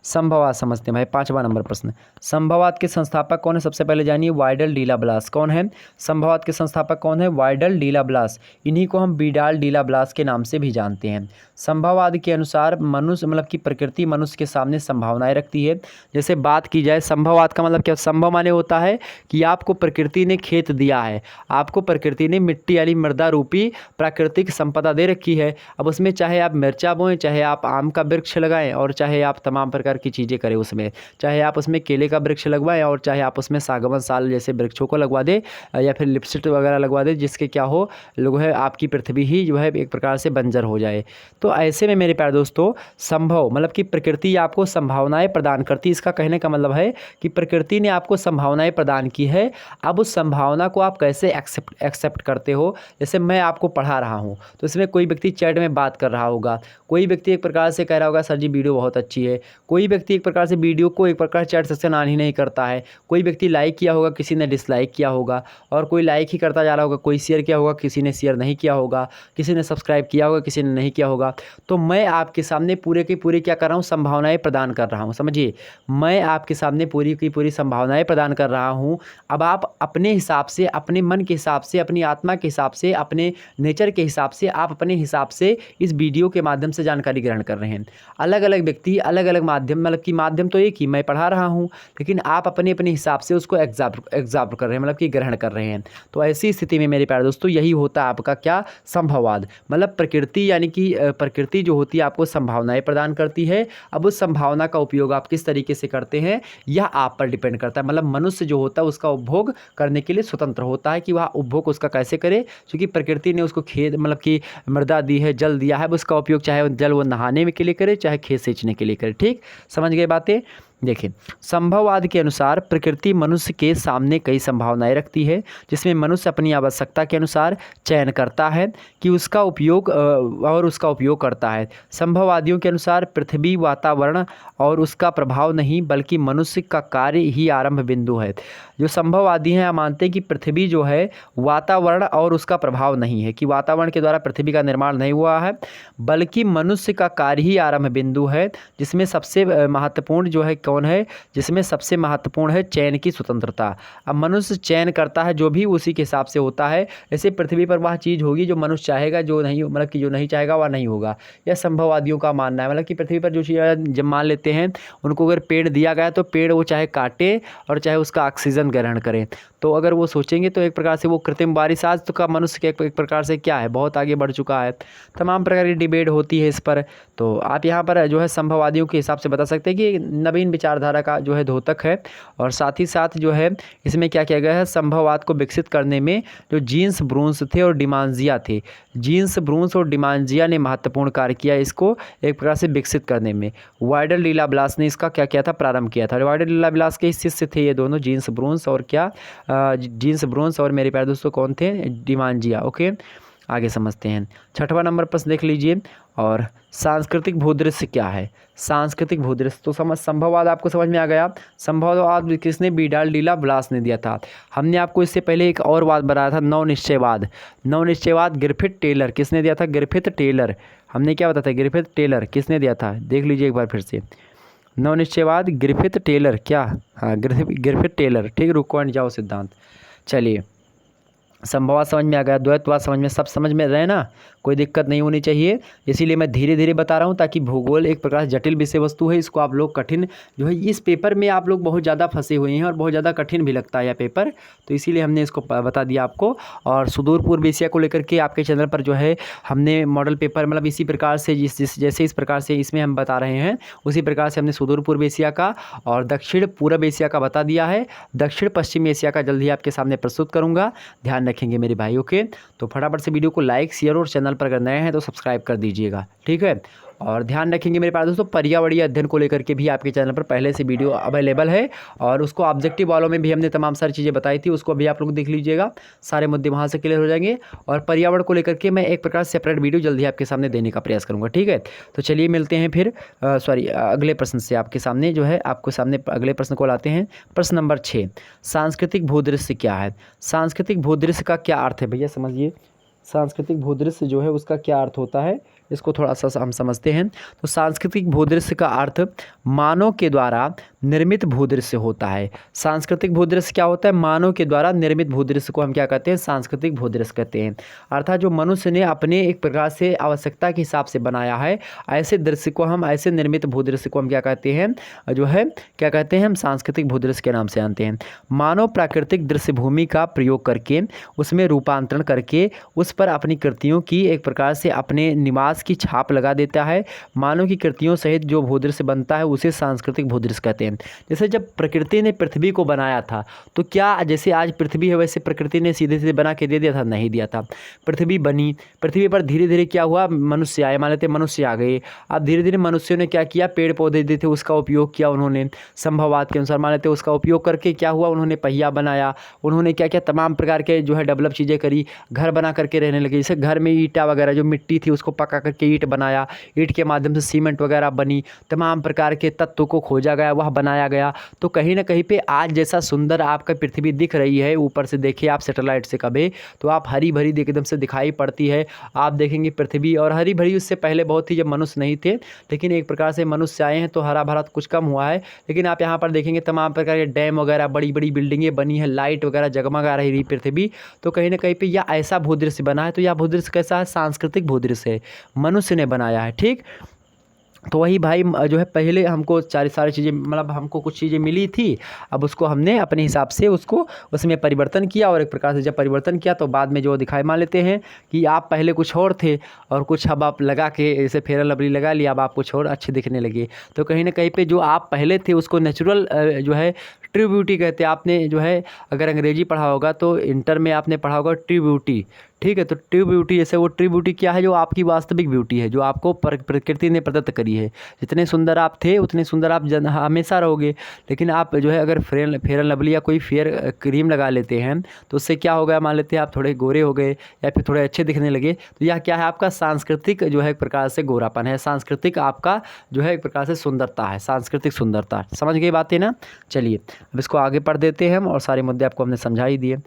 A: संभववाद समझते हैं भाई, 5वां नंबर प्रश्न। संभववाद के संस्थापक कौन है? सबसे पहले जानिए, वाइडल डीला ब्लास। कौन है संभववाद के संस्थापक? कौन है? Vidal de la Blache. इन्हीं को हम विडाल डीला ब्लास के नाम से भी जानते हैं। संभववाद के अनुसार मनुष्य मतलब कि प्रकृति मनुष्य के सामने संभावनाएं रखती है। जैसे बात की जाए संभववाद का मतलब क्या? संभव माने होता है कि आपको प्रकृति ने खेत दिया है, आपको प्रकृति ने मिट्टी यानी मृदा रूपी प्राकृतिक संपदा दे रखी है। अब उसमें चाहे आप मिर्चा बोएं, चाहे आप आम का वृक्ष लगाएं, और चाहे आप तमाम प्रकार की चीज़ें करें उसमें, चाहे आप उसमें केले का वृक्ष लगवाएं, और चाहे आप उसमें सागवन साल जैसे वृक्षों को लगवा दे, या फिर लिपस्टिक वगैरह लगवा दे, जिसके क्या हो लोग है आपकी पृथ्वी ही जो है एक प्रकार से बंजर हो जाए। तो ऐसे में मेरे प्यारे दोस्तों, संभव मतलब कि प्रकृति आपको संभावनाएं प्रदान करती है। इसका कहने का मतलब है कि प्रकृति ने आपको संभावनाएं प्रदान की है, अब उस संभावना को आप कैसे एक्सेप्ट करते हो। जैसे मैं आपको पढ़ा रहा हूँ, तो इसमें कोई व्यक्ति चैट में बात कर रहा होगा, कोई व्यक्ति एक प्रकार से कह रहा होगा सर जी वीडियो बहुत अच्छी है, कोई व्यक्ति एक प्रकार से वीडियो को एक प्रकार चैट सेक्शन ऑन ही नहीं करता है, कोई व्यक्ति लाइक किया होगा, किसी ने डिसलाइक किया होगा, और कोई लाइक ही करता जा रहा होगा, कोई शेयर किया होगा, किसी ने शेयर नहीं किया होगा, किसी ने सब्सक्राइब किया होगा, किसी ने नहीं किया होगा। तो मैं आपके सामने पूरे की पूरी क्या कर रहा हूँ? संभावनाएं प्रदान कर रहा हूँ। समझिए, मैं आपके सामने पूरी की पूरी संभावनाएं प्रदान कर रहा हूँ। अब आप अपने हिसाब से, अपने मन के हिसाब से, अपनी आत्मा के हिसाब से, अपने नेचर के हिसाब से, आप अपने हिसाब से इस वीडियो के माध्यम से जानकारी ग्रहण कर रहे हैं। अलग अलग व्यक्ति अलग अलग माध्यम, मतलब कि माध्यम तो एक ही, मैं पढ़ा रहा हूँ, लेकिन आप अपने अपने हिसाब से उसको एग्जाम्पल कर रहे हैं, मतलब कि ग्रहण कर रहे हैं। तो ऐसी स्थिति में मेरे प्यारे दोस्तों यही होता है आपका क्या? संभववाद। मतलब प्रकृति यानी कि प्रकृति जो होती है आपको संभावनाएं प्रदान करती है। अब उस संभावना का उपयोग आप किस तरीके से करते हैं यह आप पर डिपेंड करता है। मतलब मनुष्य जो होता है उसका उपभोग करने के लिए स्वतंत्र होता है कि वह उपभोग उसका कैसे करे, क्योंकि प्रकृति ने उसको खेत मतलब कि मृदा दी है, जल दिया है, उसका उपयोग चाहे जल वो नहाने के लिए करे, चाहे खेत सींचने के लिए करे। ठीक, समझ गए बातें। देखिए, संभववाद के अनुसार प्रकृति मनुष्य के सामने कई संभावनाएं रखती है, जिसमें मनुष्य अपनी आवश्यकता के अनुसार चयन करता है कि उसका उपयोग और उसका उपयोग करता है। संभववादियों के अनुसार पृथ्वी वातावरण और उसका प्रभाव नहीं, बल्कि मनुष्य का कार्य ही आरंभ बिंदु है। जो संभववादी हैं मानते हैं कि पृथ्वी जो है वातावरण और उसका प्रभाव नहीं है, कि वातावरण के द्वारा पृथ्वी का निर्माण नहीं हुआ है, बल्कि मनुष्य का कार्य ही आरंभ बिंदु है, जिसमें सबसे महत्वपूर्ण जो है कौन है? जिसमें सबसे महत्वपूर्ण है चयन की स्वतंत्रता। अब मनुष्य चयन करता है, जो भी उसी के हिसाब से होता है। ऐसे पृथ्वी पर वह चीज़ होगी जो मनुष्य चाहेगा, जो नहीं मतलब कि जो नहीं चाहेगा वह नहीं होगा। यह संभववादियों का मानना है। मतलब कि पृथ्वी पर जो चीज़ जब मान लेते हैं उनको अगर पेड़ दिया गया तो पेड़ वो चाहे काटे और चाहे उसका ऑक्सीजन ग्रहण करें। तो अगर वो सोचेंगे तो एक प्रकार से वो कृत्रिम बारिश आज तो का मनुष्य के एक प्रकार से क्या है, बहुत आगे बढ़ चुका है। तमाम प्रकार की डिबेट होती है इस पर। तो आप यहाँ पर जो है संभववादियों के हिसाब से बता सकते हैं कि नवीन विचारधारा का जो है द्योतक है, और साथ ही साथ जो है इसमें क्या किया गया है, संभववाद को विकसित करने में जो जीन्स ब्रूंस थे और डिमांजिया थे, जीन्स ब्रूंस और डिमांजिया ने महत्वपूर्ण कार्य किया इसको एक प्रकार से विकसित करने में। वाइडल डीला ब्लास ने इसका क्या किया था, प्रारंभ किया था। वाइडल डीला ब्लास के शिष्य थे ये दोनों, जीन्स ब्रूंस और क्या जीन्स ब्रूंस और मेरे प्यारे दोस्तों कौन थे, डिमांजिया। ओके, आगे समझते हैं। 6वां नंबर प्रश्न देख लीजिए। और सांस्कृतिक भूदृश्य क्या है? सांस्कृतिक भूदृश्य तो संभववाद आपको समझ में आ गया। संभववाद किसने? विडाल डीला ब्लास ने दिया था। हमने आपको इससे पहले एक और बात बताया था, नवनिश्चयवाद। नवनिश्चयवाद ग्रिफिथ टेलर, किसने दिया था? Griffith Taylor. हमने क्या बताया था, ग्रिफिथ टेलर किसने दिया था, देख लीजिए एक बार फिर से। नवनिश्चयवाद ग्रिफिथ टेलर, क्या, हाँ ग्रिफिथ टेलर, ठीक। रुको एंड जाओ सिद्धांत। चलिए, संभववाद समझ में आ गया, द्वैतवाद समझ में, सब समझ में रहे ना, कोई दिक्कत नहीं होनी चाहिए। इसीलिए मैं धीरे धीरे बता रहा हूँ, ताकि भूगोल एक प्रकार से जटिल विषय वस्तु है, इसको आप लोग कठिन जो है, इस पेपर में आप लोग बहुत ज़्यादा फंसे हुए हैं और बहुत ज़्यादा कठिन भी लगता है यह पेपर, तो इसीलिए हमने इसको बता दिया आपको। और सुदूर पूर्व एशिया को लेकर के आपके चैनल पर जो है हमने मॉडल पेपर मतलब इसी प्रकार से जैसे इस प्रकार से इसमें हम बता रहे हैं, उसी प्रकार से हमने सुदूर पूर्व एशिया का और दक्षिण पूर्व एशिया का बता दिया है। दक्षिण पश्चिम एशिया का जल्द ही आपके सामने प्रस्तुत करूँगा, ध्यान रखेंगे मेरे भाइयों के। तो फटाफट से वीडियो को लाइक शेयर और चैनल पर अगर नए हैं तो सब्सक्राइब कर दीजिएगा, ठीक है। और ध्यान रखेंगे मेरे पास दोस्तों, पर्यावरणीय अध्ययन को लेकर के भी आपके चैनल पर पहले से वीडियो अवेलेबल है, और उसको ऑब्जेक्टिव वालों में भी हमने तमाम सारी चीज़ें बताई थी, उसको भी आप लोग देख लीजिएगा, सारे मुद्दे वहाँ से क्लियर हो जाएंगे। और पर्यावरण को लेकर के मैं एक प्रकार सेपरेट वीडियो जल्दी आपके सामने देने का प्रयास करूँगा, ठीक है। तो चलिए मिलते हैं फिर अगले प्रश्न से आपके सामने जो है, आपको सामने अगले प्रश्न को लाते हैं। प्रश्न नंबर 6, सांस्कृतिक भूदृश्य क्या है। सांस्कृतिक भूदृश्य का क्या अर्थ है भैया, समझिए। सांस्कृतिक भूदृश्य जो है उसका क्या अर्थ होता है, इसको थोड़ा सा हम समझते हैं। तो सांस्कृतिक भूदृश्य का अर्थ मानव के द्वारा निर्मित भूदृश्य होता है। सांस्कृतिक भूदृश्य क्या होता है, मानव के द्वारा निर्मित भूदृश्य को हम क्या कहते हैं, सांस्कृतिक भूदृश्य कहते हैं। अर्थात जो मनुष्य ने अपने एक प्रकार से आवश्यकता के हिसाब से बनाया है, ऐसे दृश्य को हम, ऐसे निर्मित भूदृश्य को हम क्या कहते हैं, जो है क्या कहते हैं, हम सांस्कृतिक भूदृश्य के नाम से जानते हैं। मानव प्राकृतिक दृश्य भूमि का प्रयोग करके उसमें रूपांतरण करके उस पर अपनी कृतियों की एक प्रकार से अपने निवास की छाप लगा देता है। मानव की कृतियों सहित जो भूदृश्य बनता है उसे सांस्कृतिक भूदृश्य कहते हैं। जैसे जब प्रकृति ने पृथ्वी को बनाया था, तो क्या जैसे आज पृथ्वी है वैसे प्रकृति ने सीधे सीधे बना के दे दिया था, नहीं दिया था। पृथ्वी बनी, पृथ्वी पर धीरे धीरे क्या हुआ, मनुष्य आए, मान लेते मनुष्य आ गए। अब धीरे धीरे मनुष्यों ने क्या किया, पेड़ पौधे जो थे उसका उपयोग किया उन्होंने, संभववाद के अनुसार मान लेते उसका उपयोग करके क्या हुआ, उन्होंने पहिया बनाया, उन्होंने क्या क्या तमाम प्रकार के जो है डेवलप चीज़ें करी, घर बना करके रहने लगे। जैसे घर में ईंटा वगैरह जो मिट्टी थी उसको पका करके ईंट बनाया, ईंट के माध्यम से सीमेंट वगैरह बनी, तमाम प्रकार के तत्वों को खोजा गया, वह बनाया गया। तो कहीं ना कहीं पे आज जैसा सुंदर आपका पृथ्वी दिख रही है, ऊपर से देखिए आप सैटेलाइट से कभी, तो आप हरी भरी एकदम से दिखाई पड़ती है। आप देखेंगे पृथ्वी और हरी भरी, उससे पहले बहुत ही जब मनुष्य नहीं थे, लेकिन एक प्रकार से मनुष्य आए हैं तो हरा भरा कुछ कम हुआ है। लेकिन आप यहाँ पर देखेंगे तमाम प्रकार के डैम वगैरह, बड़ी बड़ी बिल्डिंगें बनी है, लाइट वगैरह जगमगा रही पृथ्वी। तो कहीं ना कहीं पे यह ऐसा भूदृश्य बना है। तो यह भूदृश्य कैसा है, सांस्कृतिक भूदृश्य है, मनुष्य ने बनाया है, ठीक। तो वही भाई जो है पहले हमको सारी चीज़ें मतलब हमको कुछ चीज़ें मिली थी, अब उसको हमने अपने हिसाब से उसको उसमें परिवर्तन किया, और एक प्रकार से जब परिवर्तन किया तो बाद में जो दिखाई मान लेते हैं कि आप पहले कुछ और थे और कुछ अब आप लगा के जैसे फेयर लवली लगा लिया, अब आप कुछ और अच्छे दिखने लगे। तो कहीं ना कहीं पे जो आप पहले थे उसको नेचुरल जो है ट्रू ब्यूटी कहते हैं। आपने जो है अगर अंग्रेजी पढ़ा होगा तो इंटर में आपने पढ़ा होगा ट्रू ब्यूटी, ठीक है। तो ट्रू ब्यूटी, जैसे वो ट्रू ब्यूटी क्या है, जो आपकी वास्तविक ब्यूटी है, जो आपको प्रकृति ने प्रदत्त करी है। जितने सुंदर आप थे उतने सुंदर आप हमेशा रहोगे। लेकिन आप जो है अगर फेयर लवली या कोई फेयर क्रीम लगा लेते हैं तो उससे क्या होगा, मान लेते हैं आप थोड़े गोरे हो गए या फिर थोड़े अच्छे दिखने लगे, तो यह क्या है, आपका सांस्कृतिक जो है एक प्रकार से गोरापन है, सांस्कृतिक आपका जो है एक प्रकार से सुंदरता है, सांस्कृतिक सुंदरता। समझ गए बातें ना। चलिए अब इसको आगे पढ़ देते हैं हम, और सारे मुद्दे आपको हमने समझा ही दिए।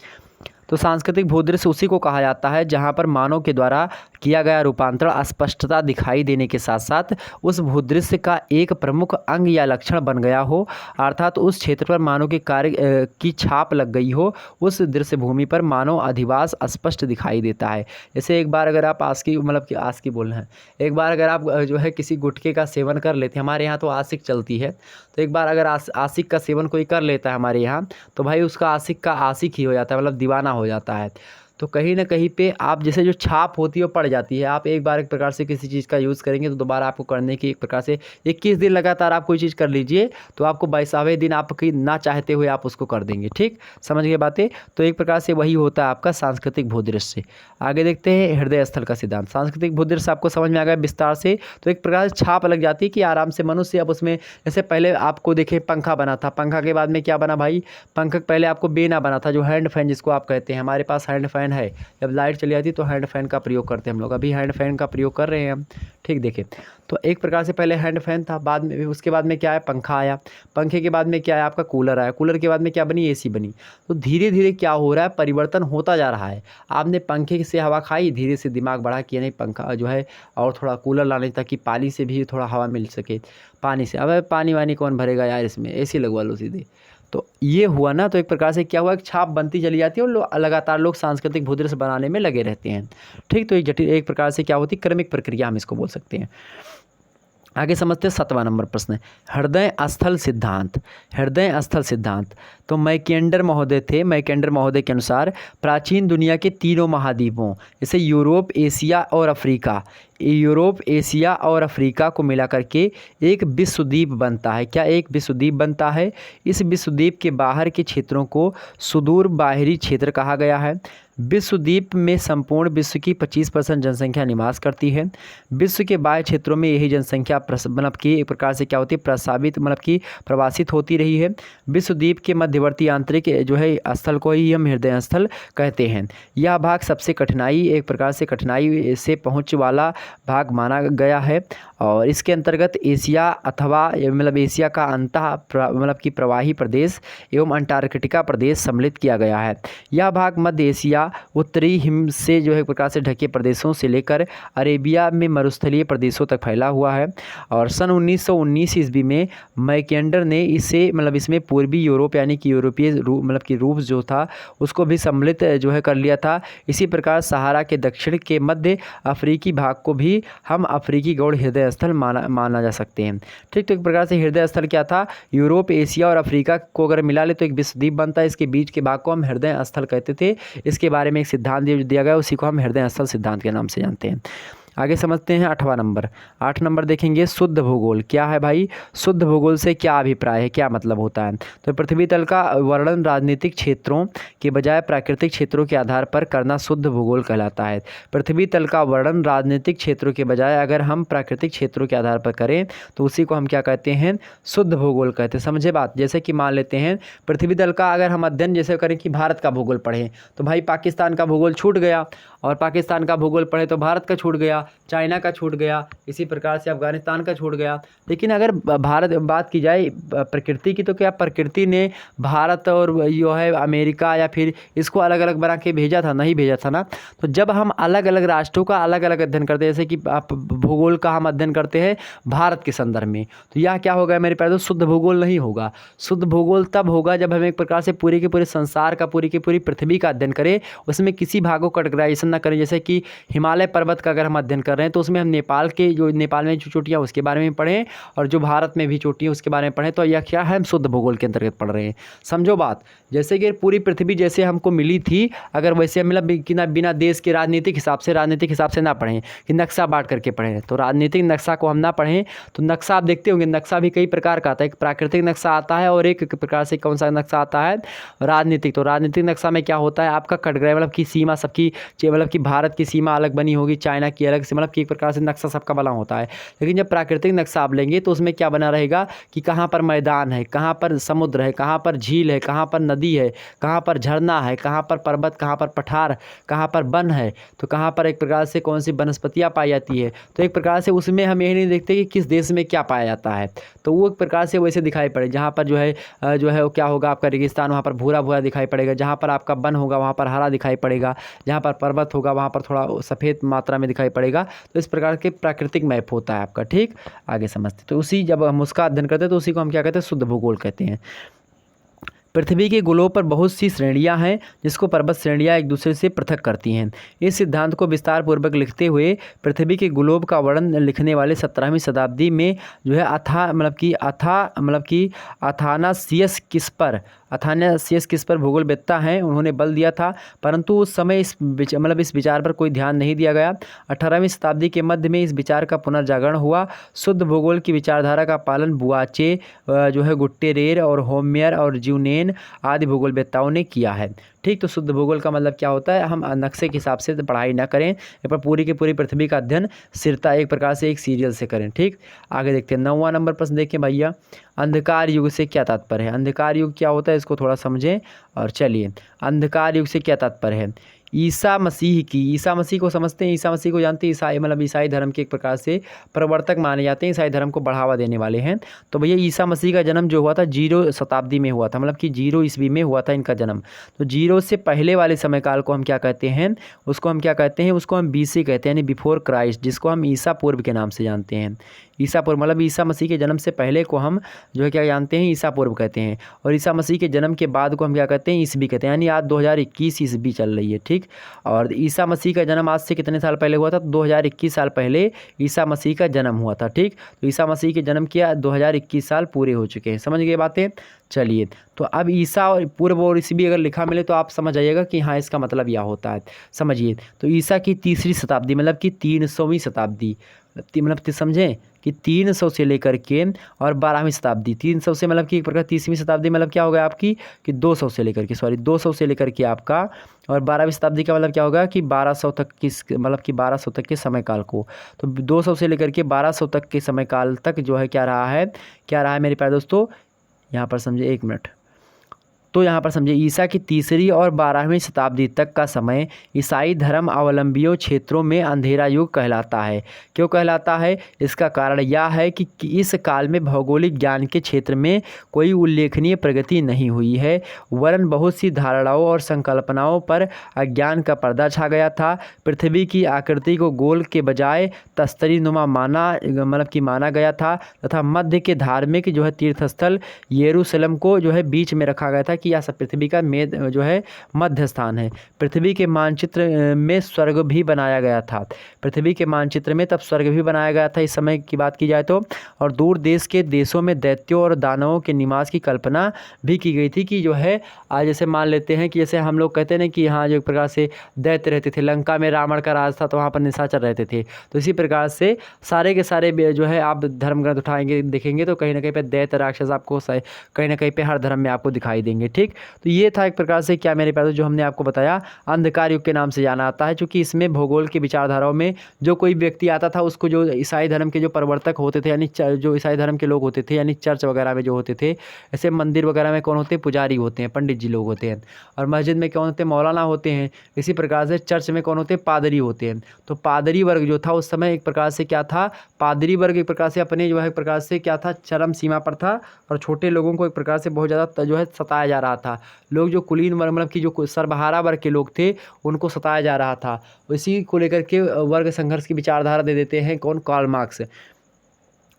A: तो सांस्कृतिक भूदृश्य उसी को कहा जाता है जहाँ पर मानव के द्वारा किया गया रूपांतरण स्पष्टता दिखाई देने के साथ साथ उस भूदृश्य का एक प्रमुख अंग या लक्षण बन गया हो, अर्थात उस क्षेत्र पर मानव के कार्य की छाप लग गई हो। उस दृश्य भूमि पर मानव अधिवास स्पष्ट दिखाई देता है। जैसे एक बार अगर आप आस्की मतलब कि आस्की बोलना है, एक बार अगर आप जो है किसी गुटखे का सेवन कर लेते हैं, हमारे यहाँ तो आशिक चलती है, तो एक बार अगर आशिक का सेवन कोई कर लेता है हमारे यहाँ, तो भाई उसका आशिक का आशिक ही हो जाता है, मतलब दीवाना हो जाता है। तो कहीं ना कहीं पे आप जैसे जो छाप होती है वो पड़ जाती है। आप एक बार एक प्रकार से किसी चीज़ का यूज़ करेंगे तो दोबारा आपको करने की एक प्रकार से 21 दिन लगातार आप कोई चीज़ कर लीजिए तो आपको 22वें दिन आपकी ना चाहते हुए आप उसको कर देंगे, ठीक। समझ गए बातें। तो एक प्रकार से वही होता है आपका सांस्कृतिक भूदृश्य। आगे देखते हैं हृदय स्थल का सिद्धांत। सांस्कृतिक भूदृश्य आपको समझ में आ गया विस्तार से। तो एक प्रकार से छाप लग जाती है कि आराम से मनुष्य अब उसमें, जैसे पहले आपको देखें पंखा बना था, पंखा के बाद में क्या बना भाई, पंखा पहले आपको बेना बना था, जो हैंड फैन जिसको आप कहते हैं। हमारे पास हैंड फैन फ़ैन है, जब लाइट चली जाती है तो हैंड फ़ैन का प्रयोग करते हैं हम लोग। अभी हैंड फ़ैन का प्रयोग कर रहे हैं हम, ठीक। देखिए, तो एक प्रकार से पहले हैंड फ़ैन था, बाद में उसके बाद में क्या है, पंखा आया। पंखे के बाद में क्या है, आपका कूलर आया। कूलर के बाद में क्या बनी, एसी बनी। तो धीरे धीरे क्या हो रहा है, परिवर्तन होता जा रहा है। आपने पंखे से हवा खाई, धीरे से दिमाग बढ़ा कि नहीं पंखा जो है और थोड़ा कूलर लाने, ताकि पानी से भी थोड़ा हवा मिल सके। पानी से, अब पानी वानी कौन भरेगा यार, इसमें एसी लगवा लो सीधे। तो ये हुआ ना, तो एक प्रकार से क्या हुआ, एक छाप बनती चली जाती है और लगातार लोग सांस्कृतिक भूदृश्य बनाने में लगे रहते हैं, ठीक। तो एक जटिल, एक प्रकार से क्या होती है, क्रमिक प्रक्रिया हम इसको बोल सकते हैं। आगे समझते हैं 7वां नंबर प्रश्न, हृदय स्थल सिद्धांत। हृदय स्थल सिद्धांत तो मैकेंडर महोदय थे। मैकेंडर महोदय के अनुसार प्राचीन दुनिया के तीनों महाद्वीपों, जैसे यूरोप, एशिया और अफ्रीका, यूरोप, एशिया और अफ्रीका को मिला करके एक विश्वद्वीप बनता है। क्या एक विश्वद्वीप बनता है? इस विश्वद्वीप के बाहर के क्षेत्रों को सुदूर बाहरी क्षेत्र कहा गया है। विश्वद्वीप में संपूर्ण विश्व की 25% जनसंख्या निवास करती है। विश्व के बाह्य क्षेत्रों में यही जनसंख्या मतलब कि एक प्रकार से क्या होती है, प्रसावित मतलब कि प्रवासित होती रही है। विश्वद्वीप के मध्यवर्ती आंतरिक जो है स्थल को ही हम हृदय स्थल कहते हैं। यह भाग सबसे कठिनाई, एक प्रकार से कठिनाई से पहुँच वाला भाग माना गया है और इसके अंतर्गत एशिया अथवा मतलब एशिया का मतलब कि प्रवाही प्रदेश एवं अंटार्कटिका प्रदेश सम्मिलित किया गया है। यह भाग मध्य एशिया, उत्तरी हिम से जो है प्रकार से ढके प्रदेशों से लेकर अरेबिया में मरुस्थलीय प्रदेशों तक फैला हुआ है। और सन 1919 ईस्वी में मैकेंडर ने इसे मतलब इसमें पूर्वी यूरोप यानी कि यूरोपीय मतलब कि रूप जो था उसको भी सम्मिलित जो है कर लिया था। इसी प्रकार सहारा के दक्षिण के मध्य अफ्रीकी भाग को भी हम अफ्रीकी गौड़ हृदय स्थल माना जा सकते हैं, ठीक। तो एक प्रकार से हृदय स्थल क्या था, यूरोप, एशिया और अफ्रीका को अगर मिला ले तो एक विश्वद्वीप बनता है। इसके बीच के भाग को हम हृदय स्थल कहते थे। इसके बारे में एक सिद्धांत दिया गया, उसी को हम हृदय स्थल सिद्धांत के नाम से जानते हैं। आगे समझते हैं 8वां नंबर। 8 नंबर देखेंगे शुद्ध भूगोल। क्या है भाई, शुद्ध भूगोल से क्या अभिप्राय है, क्या मतलब होता है? तो पृथ्वी तल का वर्णन राजनीतिक क्षेत्रों के बजाय प्राकृतिक क्षेत्रों के आधार पर करना शुद्ध भूगोल कहलाता है। पृथ्वी तल का वर्णन राजनीतिक क्षेत्रों के बजाय अगर हम प्राकृतिक क्षेत्रों के आधार पर करें तो उसी को हम क्या कहते हैं, शुद्ध भूगोल कहते हैं। समझे बात? जैसे कि मान लेते हैं पृथ्वी तल का अगर हम अध्ययन जैसे करें कि भारत का भूगोल पढ़ें तो भाई पाकिस्तान का भूगोल छूट गया, और पाकिस्तान का भूगोल पढ़े तो भारत का छूट गया, चाइना का छूट गया, इसी प्रकार से अफगानिस्तान का छूट गया। लेकिन अगर भारत बात की जाए प्रकृति की, तो क्या प्रकृति ने भारत और जो है अमेरिका या फिर इसको अलग अलग बना के भेजा था? नहीं भेजा था ना। तो जब हम अलग अलग राष्ट्रों का अलग अलग अध्ययन करते हैं, जैसे कि भूगोल का हम अध्ययन करते हैं भारत के संदर्भ में, तो यह क्या होगा मेरे प्यारे दोस्त, शुद्ध भूगोल नहीं होगा। शुद्ध भूगोल तब होगा जब हम एक प्रकार से पूरे के पूरे संसार का, पूरी की पूरी पृथ्वी का अध्ययन करें, उसमें किसी भागों का कैटेगराइजेशन न करें। जैसे कि हिमालय पर्वत का अगर हम अध्ययन कर रहे हैं तो उसमें हम नेपाल के जो नेपाल में जो चोटियाँ उसके बारे में पढ़ें, और जो भारत में भी चोटियाँ उसके बारे में पढ़ें, तो यह क्या है, हम शुद्ध भूगोल के अंतर्गत पढ़ रहे हैं। समझो बात। जैसे कि पूरी पृथ्वी जैसे हमको मिली थी, अगर वैसे हम बिना देश के राजनीतिक हिसाब से ना पढ़ें कि नक्शा बांट करके पढ़ें, तो राजनीतिक नक्शा को हम ना पढ़ें तो नक्शा आप देखते होंगे, नक्शा भी कई प्रकार का आता है। एक प्राकृतिक नक्शा आता है और एक प्रकार से कौन सा नक्शा आता है, राजनीतिक। तो राजनीतिक नक्शा में क्या होता है, आपका कैटेगरी मतलब की सीमा सबकी, मतलब कि भारत की सीमा अलग बनी होगी, चाइना की अलग से, मतलब कि एक प्रकार से नक्शा सबका बना होता है। लेकिन जब प्राकृतिक नक्शा आप लेंगे तो उसमें क्या बना रहेगा कि कहाँ पर मैदान है, कहाँ पर समुद्र है, कहाँ पर झील है, कहाँ पर नदी है, कहाँ पर झरना है, कहाँ पर पर्वत, कहाँ पर पठार, कहाँ पर वन है, तो कहाँ पर एक प्रकार से कौन सी वनस्पतियाँ पाई जाती है। तो एक प्रकार से उसमें हम यही नहीं देखते कि किस देश में क्या पाया जाता है, तो वो एक प्रकार से वैसे दिखाई पड़े। जहाँ पर जो है वो क्या होगा, आपका रेगिस्तान, वहाँ पर भूरा भूरा दिखाई पड़ेगा। जहाँ पर आपका वन होगा वहाँ पर हरा दिखाई पड़ेगा। जहाँ पर पर्वत होगा वहाँ पर थोड़ा सफ़ेद मात्रा में दिखाई पड़ेगा। तो इस प्रकार के प्राकृतिक मैप होता है आपका, ठीक। आगे समझते, तो उसी जब हम उसका अध्ययन करते हैं तो उसी को हम क्या कहते हैं, शुद्ध भूगोल कहते हैं। पृथ्वी के गोलों पर बहुत सी श्रेणियां हैं जिसको पर्वत श्रेणियां एक दूसरे से पृथक करती हैं। इस सिद्धांत को विस्तार पूर्वक लिखते हुए पृथ्वी के ग्लोब का वर्णन लिखने वाले 17वीं शताब्दी में जो है अथानासियस किस्पर भूगोलवेत्ता हैं, उन्होंने बल दिया था, परंतु उस समय इस विचार पर कोई ध्यान नहीं दिया गया। 18वीं शताब्दी के मध्य में इस विचार का पुनर्जागरण हुआ। शुद्ध भूगोल की विचारधारा का पालन बुआचे जो है गुट्टेरेर और होमियर और ज्यूनेन आदि भूगोलवेत्ताओं ने किया है, ठीक। तो शुद्ध भूगोल का मतलब क्या होता है, हम नक्शे के हिसाब से पढ़ाई ना करें, पर पूरी की पूरी पृथ्वी का अध्ययन सिरता एक प्रकार से एक सीरियल से करें, ठीक। आगे देखते हैं 9वां नंबर प्रश्न देखिए भैया। अंधकार युग से क्या तात्पर्य है? अंधकार युग क्या होता है इसको थोड़ा समझें। और चलिए, अंधकार युग से क्या तात्पर्य है? ईसा मसीह की, ईसा मसीह को समझते हैं, ईसा मसीह को जानते हैं, ईसाई मतलब ईसाई धर्म के एक प्रकार से प्रवर्तक माने जाते हैं, ईसाई धर्म को बढ़ावा देने वाले हैं। तो भैया ईसा मसीह का जन्म जो हुआ था 0 शताब्दी में हुआ था, मतलब कि 0 ईस्वी में हुआ था इनका जन्म। तो 0 से पहले वाले समय काल को हम क्या कहते हैं? उसको हम क्या कहते हैं? उसको हम BC कहते हैं, यानी बिफोर क्राइस्ट, जिसको हम ईसा पूर्व के नाम से जानते हैं। ईसा पूर्व मतलब ईसा मसीह के जन्म से पहले को हम जो है क्या जानते हैं? ईसा पूर्व कहते हैं। और ईसा मसीह के जन्म के बाद को हम क्या कहते हैं? ईस्वी कहते हैं, यानी आज 2021 ईस्वी चल रही है, ठीक। और ईसा मसीह का जन्म आज से कितने साल पहले हुआ था? 2021 साल पहले ईसा मसीह का जन्म हुआ था, ठीक। तो ईसा मसीह के जन्म किया 2021 साल पूरे हो चुके हैं, समझ गए बातें। चलिए, तो अब ईसा और पूर्व और ईस्वी अगर लिखा मिले तो आप समझ जाइएगा कि हाँ इसका मतलब यह होता है। समझिए, तो ईसा की 3री शताब्दी मतलब कि 300वीं शताब्दी, मतलब समझें कि 300 से लेकर के और 12वीं शताब्दी, 300 से मतलब कि एक प्रकार 30वीं शताब्दी मतलब क्या होगा आपकी कि 200 से लेकर के 200 से लेकर के आपका, और 12वीं शताब्दी का मतलब क्या होगा कि 1200 तक की, मतलब कि 1200 तक के समय काल को। तो 200 से लेकर के 1200 तक के समय काल तक जो है क्या रहा है मेरे प्यारे दोस्तों, यहाँ पर समझे, एक मिनट। तो यहाँ पर समझिए ईसा की 3री और 12वीं शताब्दी तक का समय ईसाई धर्म अवलंबियों क्षेत्रों में अंधेरा युग कहलाता है। क्यों कहलाता है? इसका कारण यह है कि इस काल में भौगोलिक ज्ञान के क्षेत्र में कोई उल्लेखनीय प्रगति नहीं हुई है, वरन बहुत सी धारणाओं और संकल्पनाओं पर अज्ञान का पर्दा छा गया था। पृथ्वी की आकृति को गोल के बजाय तस्तरी नुमा माना गया था, तथा मध्य के धार्मिक जो है तीर्थस्थल यरूशलेम को जो है बीच में रखा गया था कि यह पृथ्वी का जो है मध्य स्थान है। पृथ्वी के मानचित्र में स्वर्ग भी बनाया गया था, पृथ्वी के मानचित्र में तब स्वर्ग भी बनाया गया था इस समय की बात की जाए तो। और दूर देश के देशों में दैत्यों और दानवों के निवास की कल्पना भी की गई थी कि जो है आज जैसे मान लेते हैं कि जैसे हम लोग कहते हैं ना कि हाँ जो एक प्रकार से दैत्य रहते थे, लंका में रावण का राज था तो वहाँ पर निशाचर रहते थे। तो इसी प्रकार से सारे के सारे जो है आप धर्म ग्रंथ उठाएंगे देखेंगे तो कहीं ना कहीं पे दैत्य राक्षस आपको कहीं ना कहीं पे हर धर्म में आपको दिखाई देंगे, ठीक। तो ये था एक प्रकार से क्या मेरे प्यारे जो हमने आपको बताया अंधकार युग के नाम से जाना आता है, क्योंकि इसमें भूगोल की विचारधाराओं में जो कोई व्यक्ति आता था उसको जो ईसाई धर्म के जो प्रवर्तक होते थे, यानी जो ईसाई धर्म के लोग होते थे, यानी चर्च वगैरह में जो होते थे, ऐसे मंदिर वगैरह में कौन होते हैं? पुजारी होते हैं, पंडित जी लोग होते हैं। और मस्जिद में कौन होते हैं? मौलाना होते हैं। इसी प्रकार से चर्च में कौन होते हैं? पादरी होते हैं। तो पादरी वर्ग जो था उस समय एक प्रकार से क्या था? पादरी वर्ग एक प्रकार से अपने जो है एक प्रकार से क्या था? चरम सीमा पर था, और छोटे लोगों को एक प्रकार से बहुत ज़्यादा जो है सताया जा रहा था। लोग जो कुलीन वर्ग मतलब कि जो सर्वहारा वर्ग के लोग थे उनको सताया जा रहा था। इसी को लेकर के वर्ग संघर्ष की विचारधारा दे देते हैं कौन? Karl Marx.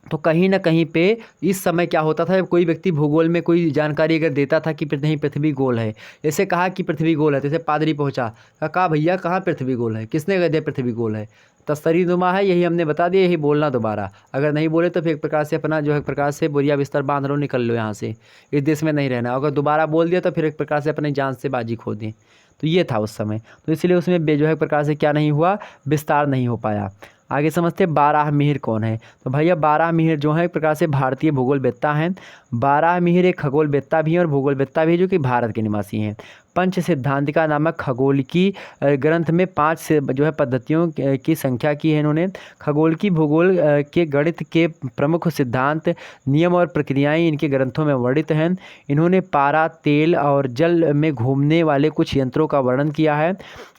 A: तो कहीं ना कहीं पे इस समय क्या होता था, कोई व्यक्ति भूगोल में कोई जानकारी अगर देता था कि नहीं पृथ्वी गोल है, जैसे कहा कि पृथ्वी गोल है, जैसे पादरी पहुंचा, कहा भैया कहाँ पृथ्वी गोल है? किसने कह दिया पृथ्वी गोल है? तस्तरी नुमा है, यही हमने बता दिया, यही बोलना दोबारा। अगर नहीं बोले तो फिर एक प्रकार से अपना जो है एक प्रकार से बोरिया बिस्तर बांध लो, निकल लो यहाँ से, इस देश में नहीं रहना। अगर दोबारा बोल दिया तो फिर एक प्रकार से अपनी जान से बाजी खो दें। तो ये था उस समय, तो इसलिए उसमें जो है एक प्रकार से क्या नहीं हुआ? विस्तार नहीं हो पाया। आगे समझते बारहमिहिर कौन है? तो भैया बारहमिहिर जो है एक प्रकार से भारतीय भूगोलवेत्ता हैं। बारहमिहिर एक खगोलवेत्ता भी हैं और भूगोलवेत्ता भी जो कि भारत के निवासी हैं। पंच सिद्धांतिका नामक खगोलिकी ग्रंथ में 5 से जो है पद्धतियों की संख्या की है इन्होंने। खगोल की भूगोल के गणित के प्रमुख सिद्धांत, नियम और प्रक्रियाएं इनके ग्रंथों में वर्णित हैं। इन्होंने पारा, तेल और जल में घूमने वाले कुछ यंत्रों का वर्णन किया है,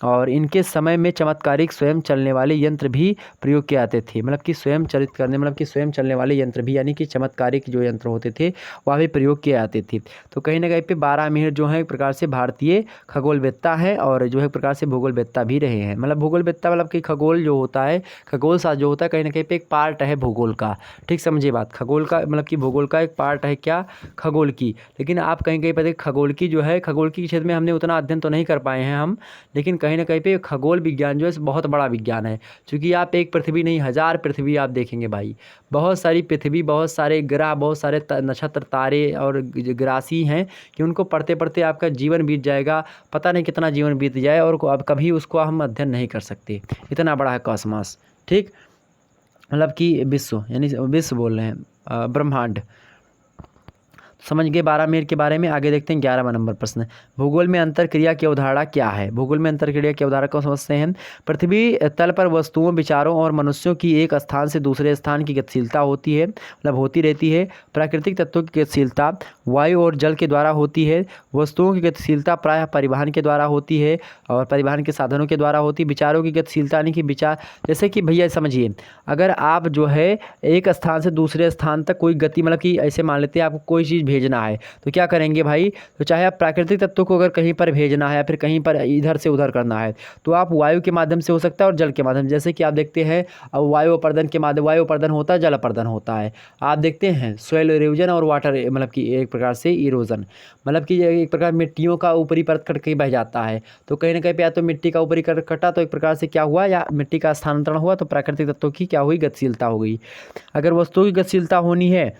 A: और इनके समय में चमत्कारिक स्वयं चलने वाले यंत्र भी प्रयोग किए जाते थे, मतलब कि स्वयं चलित करने मतलब कि स्वयं चलने वाले यंत्र भी, यानी कि चमत्कारिक जो यंत्र होते थे वह भी प्रयोग किए जाते थे। तो कहीं ना कहीं पे बारहमिहिर जो है एक प्रकार से भारतीय खगोलवेत्ता है और जो है एक प्रकार से भूगोलवेत्ता भी रहे हैं। मतलब भूगोलवेत्ता मतलब कि खगोल जो होता है, खगोल शास्त्र जो होता है कहीं ना कहीं पे एक पार्ट है भूगोल का, ठीक समझिए बात। खगोल का मतलब कि भूगोल का एक पार्ट है क्या? खगोल की। लेकिन आप कहीं कहीं पर खगोल की जो है, खगोल की क्षेत्र में हमने उतना अध्ययन तो नहीं कर पाए हैं हम, लेकिन कहीं ना कहीं पे खगोल विज्ञान जो है बहुत बड़ा विज्ञान है। क्योंकि आप एक पृथ्वी नहीं 1000 पृथ्वी आप देखेंगे भाई, बहुत सारी पृथ्वी, बहुत सारे ग्रह, बहुत सारे नक्षत्र, तारे और ग्रासी हैं कि उनको पढ़ते पढ़ते आपका जीवन बीत जाएगा, पता नहीं कितना जीवन बीत जाए, और अब कभी उसको हम अध्ययन नहीं कर सकते, इतना बड़ा है कॉस्मॉस, ठीक। मतलब कि विश्व, यानी विश्व बोल रहे हैं, ब्रह्मांड। समझ गए 12 मिनट के बारे में। आगे देखते हैं 11वां नंबर प्रश्न। भूगोल में अंतरक्रिया की अवधारणा क्या है? भूगोल में अंतरक्रिया की अवधारणा को समझते हैं। पृथ्वी तल पर वस्तुओं, विचारों और मनुष्यों की एक स्थान से दूसरे स्थान की गतिशीलता होती है, मतलब होती रहती है। प्राकृतिक तत्वों की गतिशीलता वायु और जल के द्वारा होती है। वस्तुओं की गतिशीलता प्रायः परिवहन के द्वारा होती है और परिवहन के साधनों के द्वारा होती है। विचारों की गतिशीलता यानी कि विचार, जैसे कि भैया समझिए, अगर आप जो है एक स्थान से दूसरे स्थान तक कोई गति, मतलब कि ऐसे मान लेते हैं आपको कोई चीज़ भेजना है तो क्या करेंगे भाई, तो चाहे आप प्राकृतिक तत्वों को अगर कहीं पर भेजना है या फिर कहीं पर इधर से उधर करना है तो आप वायु के माध्यम से हो सकता है और जल के माध्यम, जैसे कि आप देखते हैं अब वायु अपर्दन के माध्यम, वायु अपर्दन होता है, जल अपर्दन होता है। आप देखते हैं सॉइल इरोजन और वाटर, मतलब कि एक प्रकार से इरोजन, मतलब कि एक प्रकार मिट्टियों का ऊपरी परत कट के बह जाता है। तो कहीं ना कहीं पे या तो मिट्टी का ऊपरी कटा तो एक प्रकार से क्या हुआ, या मिट्टी का स्थानांतरण हुआ तो प्राकृतिक तत्वों की क्या हुई, गतिशीलता हो गई। अगर वस्तुओं की गतिशीलता होनी है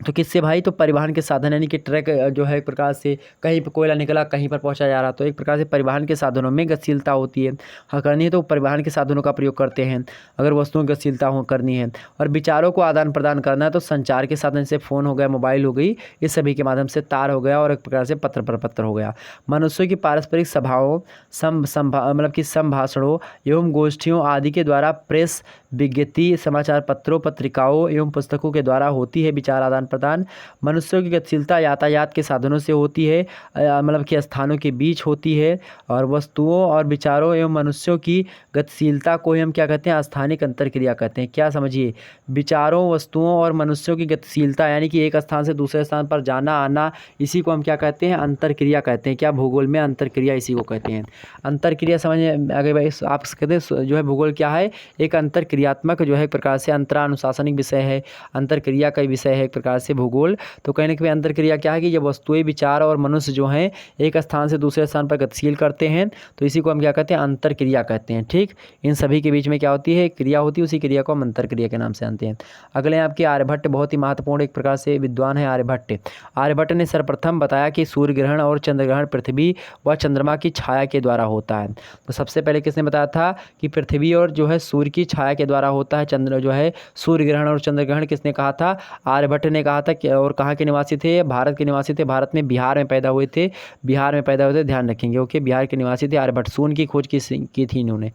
A: तो किससे भाई, तो परिवहन के साधन, यानी कि ट्रक जो है एक प्रकार से कहीं पर कोयला निकला कहीं पर पहुंचा जा रहा, तो एक प्रकार से परिवहन के साधनों में गतिशीलता होती है। हाँ करनी है तो परिवहन के साधनों का प्रयोग करते हैं अगर वस्तुओं की गतिशीलता हो करनी है। और विचारों को आदान प्रदान करना है तो संचार के साधन से फ़ोन हो गया, मोबाइल हो गई, इस सभी के माध्यम से तार हो गया और एक प्रकार से पत्र पर पत्र हो गया। मनुष्यों की पारस्परिक सभाओं, मतलब कि संभाषणों एवं गोष्ठियों आदि के द्वारा प्रेस, विज्ञप्ति, समाचार पत्रों, पत्रिकाओं एवं पुस्तकों के द्वारा होती है विचार आदान प्रदान। मनुष्यों की गतिशीलता यातायात के साधनों से होती है, मतलब कि स्थानों के बीच होती है। और वस्तुओं और विचारों एवं मनुष्यों की गतिशीलता को ही हम क्या कहते हैं, स्थानिक अंतरक्रिया कहते हैं। क्या समझिए, विचारों, वस्तुओं और मनुष्यों की गतिशीलता यानी कि एक स्थान से दूसरे स्थान पर जाना आना, इसी को हम क्या कहते हैं, अंतरक्रिया कहते हैं। क्या भूगोल में अंतरक्रिया इसी को कहते हैं। अंतरक्रिया समझ आगे भाई, आप कहते हैं जो है भूगोल क्या है, एक अंतरक्रियात्मक जो है एक प्रकार से अंतरानुशासनिक विषय है, अंतरक्रिया का विषय है एक प्रकार से भूगोल। तो कहने के अंतरक्रिया क्या है कि जब वस्तुएं, विचार और मनुष्य जो हैं एक स्थान से दूसरे स्थान पर गतिशील करते हैं तो इसी को हम क्या कहते हैं, अंतरक्रिया कहते हैं। ठीक, इन सभी के बीच में क्या होती है, क्रिया होती है, उसी क्रिया को हम अंतरक्रिया के नाम से जानते हैं। अगले आपके आर्यभट्ट, बहुत ही महत्वपूर्ण एक प्रकार से विद्वान है आर्यभट्ट। आर्यभट्ट ने सर्वप्रथम बताया कि सूर्य ग्रहण और चंद्र ग्रहण पृथ्वी व चंद्रमा की छाया के द्वारा होता है। तो सबसे पहले किसने बताया था कि पृथ्वी और जो है सूर्य की छाया के द्वारा होता है चंद्र जो है सूर्य ग्रहण और चंद्र ग्रहण, किसने कहा था, आर्यभट्ट ने कहा था। और कहाँ के निवासी थे, भारत के निवासी थे। भारत में बिहार में पैदा हुए थे, बिहार में पैदा हुए थे, ध्यान रखेंगे। ओके, बिहार के निवासी थे आर्यभट्ट। शून्य की खोज की थी इन्होंने,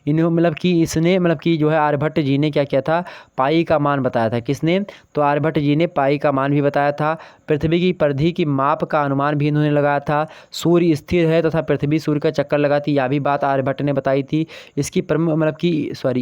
A: मतलब कि इसने, मतलब कि जो है आर्यभट्ट जी ने क्या किया था, पाई का मान बताया था। किसने, तो आर्यभट्ट जी ने पाई का मान भी बताया था। पृथ्वी की परिधि की माप का अनुमान भी इन्होंने लगाया था। सूर्य स्थिर है तथा पृथ्वी सूर्य का चक्कर लगाती, यह भी बात आर्यभट्ट ने बताई थी। इसकी मतलब कि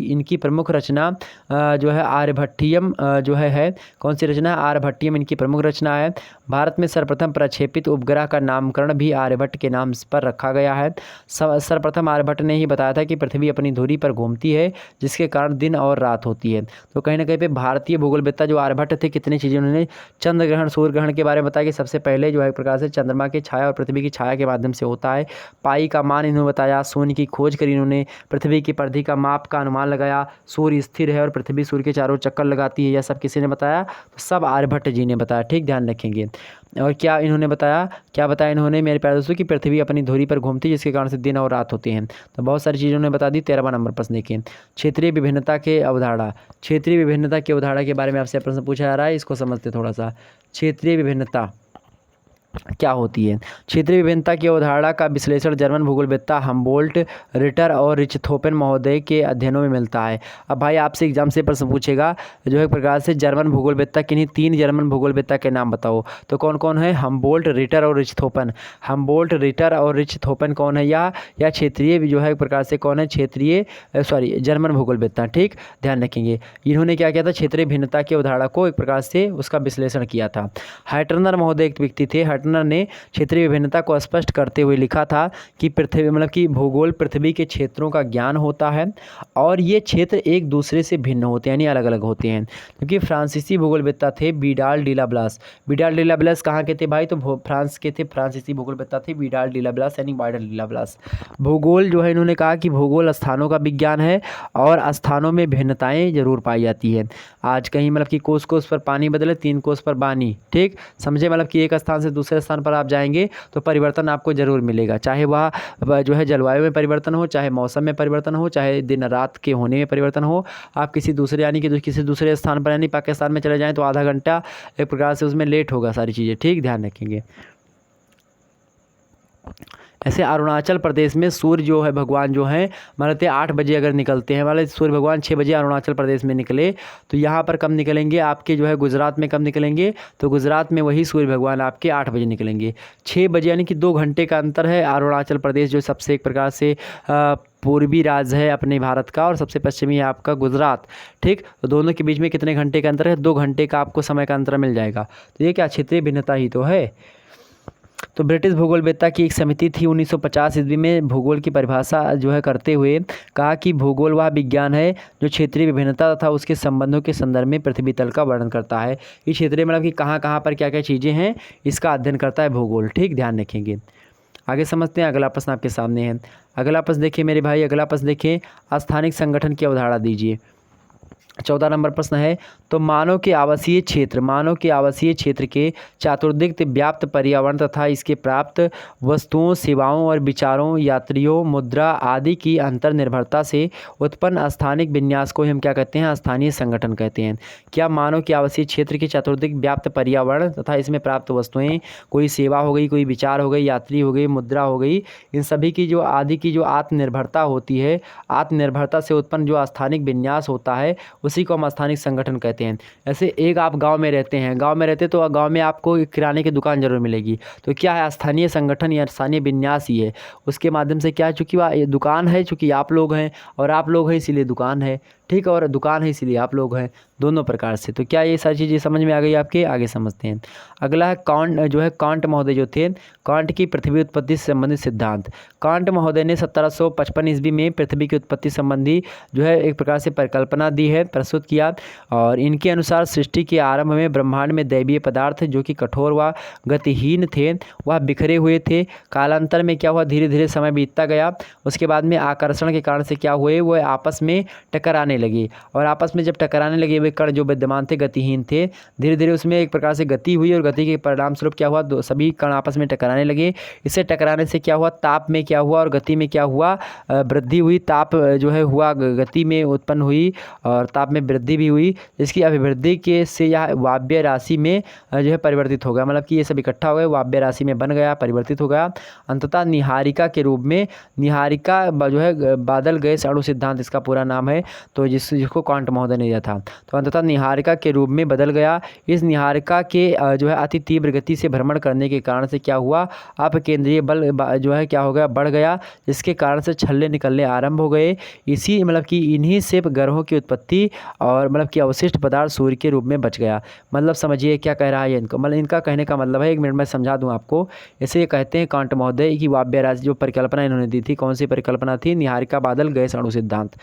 A: इनकी प्रमुख रचना जो है आर्यभट्टियम जो है कौन सी रचना है, आर्यभट्टियम इनकी प्रमुख रचना है। भारत में सर्वप्रथम प्रक्षेपित उपग्रह का नामकरण भी आर्यभट्ट के नाम पर रखा गया है। सर्वप्रथम आर्यभट्ट ने ही बताया था कि पृथ्वी अपनी धुरी पर घूमती है जिसके कारण दिन और रात होती है। तो कहीं ना कहीं पे भारतीय भूगोलवेत्ता जो आर्यभट्ट थे, कितनी चीज़ें उन्होंने चंद्र ग्रहण, सूर्य ग्रहण के बारे में बताया कि सबसे पहले जो है एक प्रकार से चंद्रमा की छाया और पृथ्वी की छाया के माध्यम से होता है। पाई का मान इन्होंने बताया, शून्य की खोज करी इन्होंने, पृथ्वी की परिधि का माप का अनुमान लगाया, सूर्य स्थिर है और पृथ्वी सूर्य के चारों चक्कर लगाती है, यह सब किसी ने बताया, तो सब आर्यभट्ट जी ने बताया। ठीक, ध्यान रखेंगे। और क्या इन्होंने बताया, क्या बताया इन्होंने मेरे प्यारे दोस्तों, कि पृथ्वी अपनी धुरी पर घूमती है जिसके कारण से दिन और रात होती हैं। तो बहुत सारी चीज़ों ने बता दी। 13वां नंबर प्रश्न देखिए, क्षेत्रीय विभिन्नता के अवधारणा। क्षेत्रीय विभिन्नता की अवधारणा के बारे में आपसे प्रश्न पूछा जा रहा है, इसको समझते थोड़ा सा। क्षेत्रीय विभिन्नता क्या होती है। क्षेत्रीय विभिन्नता की अवधारणा का विश्लेषण जर्मन भूगोलवेत्ता हम्बोल्ट, रिटर और रिचथोफेन महोदय के अध्ययनों में मिलता है। अब भाई आपसे एग्जाम से प्रश्न पूछेगा जो है प्रकार से जर्मन भूगोलवेत्ता, किन्हीं 3 जर्मन भूगोलवेत्ता के नाम बताओ। तो कौन कौन है, हम्बोल्ट, रिटर और रिचथोफेन। हम्बोल्ट, रिटर और रिचथोफेन कौन है, या क्षेत्रीय जो है प्रकार से कौन है, क्षेत्रीय जर्मन भूगोलवेत्ता। ठीक, ध्यान रखेंगे। इन्होंने क्या किया था, क्षेत्रीय भिन्नता की अवधारणा को एक प्रकार से उसका विश्लेषण किया था। हाइटनर महोदय एक व्यक्ति थे। हाइटनर ने क्षेत्रीय विभिन्नता को स्पष्ट करते हुए लिखा था कि पृथ्वी, मतलब कि भूगोल पृथ्वी के क्षेत्रों का ज्ञान होता है और ये क्षेत्र एक दूसरे से भिन्न होते हैं, यानी अलग अलग होते हैं। क्योंकि फ्रांसीसी भूगोलवेत्ता थे विडाल डी ला ब्लास। विडाल डी ला ब्लास कहाँ के थे भाई, तो फ्रांस के थे, फ्रांसीसी भूगोलवेत्ता थे विडाल डी ला ब्लास, यानी वाइडल डी ला ब्लास। भूगोल जो है इन्होंने कहा कि भूगोल स्थानों का विज्ञान है और स्थानों में भिन्नताएं जरूर पाई जाती है। आज कहीं मतलब कि कोस कोस पर पानी बदले, 3 कोस पर बानी। ठीक, समझे, मतलब कि एक स्थान से दूसरे दूसरे स्थान पर आप जाएंगे तो परिवर्तन आपको जरूर मिलेगा, चाहे वह जो है जलवायु में परिवर्तन हो, चाहे मौसम में परिवर्तन हो, चाहे दिन रात के होने में परिवर्तन हो। आप किसी दूसरे यानी कि किसी दूसरे स्थान पर यानी पाकिस्तान में चले जाएँ तो आधा घंटा एक प्रकार से उसमें लेट होगा सारी चीज़ें, ठीक, ध्यान रखेंगे। ऐसे अरुणाचल प्रदेश में सूर्य जो है भगवान जो है मानते 8 बजे अगर निकलते हैं, मतलब सूर्य भगवान 6 बजे अरुणाचल प्रदेश में निकले तो यहाँ पर कब निकलेंगे, आपके जो है गुजरात में कब निकलेंगे, तो गुजरात में वही सूर्य भगवान आपके 8 बजे निकलेंगे। 6 बजे यानी कि 2 घंटे का अंतर है। अरुणाचल प्रदेश जो सबसे एक प्रकार से पूर्वी राज्य है अपने भारत का, और सबसे पश्चिमी है आपका गुजरात, ठीक। तो दोनों के बीच में कितने घंटे का अंतर है, 2 घंटे का आपको समय का अंतर मिल जाएगा। तो ये क्या क्षेत्रीय भिन्नता ही तो है। तो ब्रिटिश भूगोलवेत्ता की एक समिति थी 1950 ईस्वी में भूगोल की परिभाषा जो है करते हुए कहा कि भूगोल वह विज्ञान है जो क्षेत्रीय विभिन्नता तथा उसके संबंधों के संदर्भ में पृथ्वी तल का वर्णन करता है। ये क्षेत्रीय मतलब कि कहाँ कहाँ पर क्या क्या चीज़ें हैं इसका अध्ययन करता है भूगोल, ठीक, ध्यान रखेंगे। आगे समझते हैं, अगला प्रश्न आपके सामने है। अगला प्रश्न देखिए मेरे भाई, अगला प्रश्न देखिए, स्थानिक संगठन की अवधारणा दीजिए। 14 नंबर प्रश्न है, तो मानव के आवासीय क्षेत्र के चातुर्दिक व्याप्त पर्यावरण तथा इसके प्राप्त वस्तुओं, सेवाओं और विचारों, यात्रियों, मुद्रा आदि की अंतर निर्भरता से उत्पन्न स्थानिक विन्यास को हम क्या कहते हैं, स्थानीय संगठन कहते हैं। क्या मानव के आवासीय क्षेत्र के चातुर्दिक व्याप्त पर्यावरण तथा इसमें प्राप्त वस्तुएं, कोई सेवा हो गई, कोई विचार हो गई, यात्री हो गई, मुद्रा हो गई, इन सभी की जो आदि की जो आत्मनिर्भरता होती है, आत्मनिर्भरता से उत्पन्न जो स्थानिक विन्यास होता है उसी को हम स्थानिक संगठन कहते हैं। ऐसे एक आप गांव में रहते हैं, गांव में रहते तो गांव में आपको किराने की दुकान जरूर मिलेगी, तो क्या है, स्थानीय संगठन या स्थानीय विन्यास ही है। उसके माध्यम से क्या है, चूँकि वह दुकान है, चूँकि आप लोग हैं और आप लोग हैं इसीलिए दुकान है, ठीक, और दुकान है इसीलिए आप लोग हैं, दोनों प्रकार से। तो क्या ये सारी चीज़ें समझ में आ गई आपके, आगे समझते हैं। अगला है कांट महोदय जो थे, कांट की पृथ्वी उत्पत्ति से संबंधित सिद्धांत। कांट महोदय ने 1755 ईस्वी में पृथ्वी की उत्पत्ति संबंधी जो है एक प्रकार से परिकल्पना दी है, प्रस्तुत किया, और इनके अनुसार सृष्टि के आरंभ में ब्रह्मांड में दैवीय पदार्थ जो कि कठोर व गतिहीन थे वह बिखरे हुए थे। कालांतर में क्या हुआ, धीरे धीरे समय बीतता गया, उसके बाद में आकर्षण के कारण से क्या हुए, वो आपस में टकराने लगे, और आपस में जब टकराने लगे वे कण जो विद्यमान थे गतिहीन थे, धीरे धीरे उसमें एक प्रकार से गति हुई, और गति के परिणाम स्वरूप क्या हुआ, सभी कण आपस में टकराने लगे। इससे टकराने से क्या हुआ, ताप में क्या हुआ और गति में क्या हुआ, वृद्धि हुई। ताप जो है हुआ गति में उत्पन्न हुई और ताप में वृद्धि भी हुई। इसकी अभिवृद्धि के से यह वायव्य राशि में जो है परिवर्तित हो गया, मतलब कि ये सब इकट्ठा हो गए, वायव्य राशि में बन गया, परिवर्तित हो गया। अंततः निहारिका के रूप में, निहारिका जो है बादल गैस अणु सिद्धांत इसका पूरा नाम है, तो जिसको कांट महोदय ने दिया था, तो अंततः निहारिका के रूप में बदल गया। इस निहारिका के जो है अति तीव्र गति से भ्रमण करने के कारण से क्या हुआ, अपकेंद्रीय बल जो है क्या हो गया, बढ़ गया, जिसके कारण से छल्ले निकलने आरंभ हो गए। इसी मतलब कि इन्हीं से ग्रहों की उत्पत्ति और मतलब कि अवशिष्ट पदार्थ सूर्य के रूप में बच गया। मतलब समझिए क्या कह रहा है इनको, मतलब इनका कहने का मतलब है, 1 मिनट में समझा दूं आपको। ऐसे ये कहते हैं कांट महोदय की वायव्य राशि जो परिकल्पना इन्होंने दी थी, कौन सी परिकल्पना थी, निहारिका बादल गैस अणु सिद्धांत।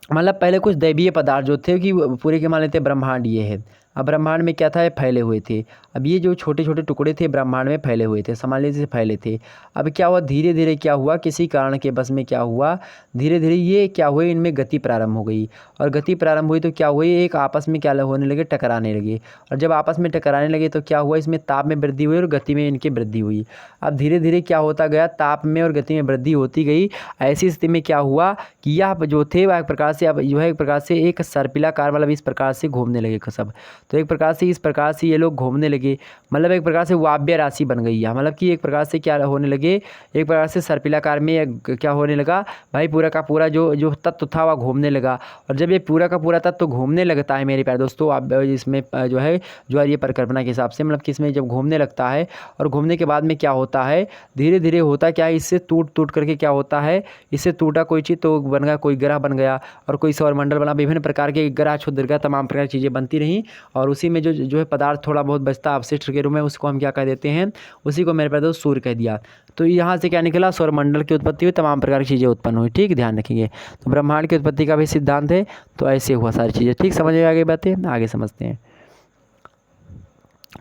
A: मतलब पहले कुछ दैवीय पदार्थ जो थे कि पूरे के मान लेते ब्रह्मांड ये है, अब ब्रह्मांड में क्या था, ये फैले हुए थे। अब ये जो छोटे छोटे टुकड़े थे ब्रह्मांड में फैले हुए थे, सामान्य से फैले थे। अब क्या हुआ, धीरे धीरे क्या हुआ, किसी कारण के बस में क्या हुआ, धीरे धीरे ये क्या हुए, इनमें गति प्रारंभ हो गई, और गति प्रारंभ हुई तो क्या हुई, एक आपस में क्या होने लगे, टकराने लगे, और जब आपस में टकराने लगे तो क्या हुआ, इसमें ताप में वृद्धि हुई और गति में इनकी वृद्धि हुई। अब धीरे धीरे क्या होता गया, ताप में और गति में वृद्धि होती गई। ऐसी स्थिति में क्या हुआ कि यह जो थे वह एक प्रकार से अब जो है एक प्रकार से एक सर्पिलाकार मतलब इस प्रकार से घूमने लगे सब। तो एक प्रकार से इस प्रकार से ये लोग घूमने लगे, मतलब एक प्रकार से वायव्य राशि बन गई है, मतलब कि एक प्रकार से क्या होने लगे, एक प्रकार से सर्पिलाकार में क्या होने लगा भाई, पूरा का पूरा जो तत्व था वह घूमने लगा। और जब ये पूरा का पूरा तत्व घूमने लगता है मेरे प्यारे दोस्तों, आप इसमें जो है ये परिकल्पना के हिसाब से मतलब कि इसमें जब घूमने लगता है और घूमने के बाद में क्या होता है, धीरे धीरे होता क्या है, इससे टूट करके क्या होता है, इससे टूटा कोई चीज़ तो बन गया, कोई ग्रह बन गया और कोई सौरमंडल बना, विभिन्न प्रकार के ग्रह क्षुद्र ग्रह तमाम प्रकार की चीज़ें बनती रहीं। और उसी में जो है पदार्थ थोड़ा बहुत बचता अवशिष्ट के रूप में, उसको हम क्या कह देते हैं, उसी को मेरे पास दोस्त सूर्य कह दिया। तो यहाँ से क्या निकला, सौरमंडल की उत्पत्ति हुई, तमाम प्रकार की चीज़ें उत्पन्न हुई, ठीक, ध्यान रखिए। तो ब्रह्मांड की उत्पत्ति का भी सिद्धांत है, तो ऐसे हुआ सारी चीज़ें, ठीक, समझ में आ गई बातें, आगे समझते हैं।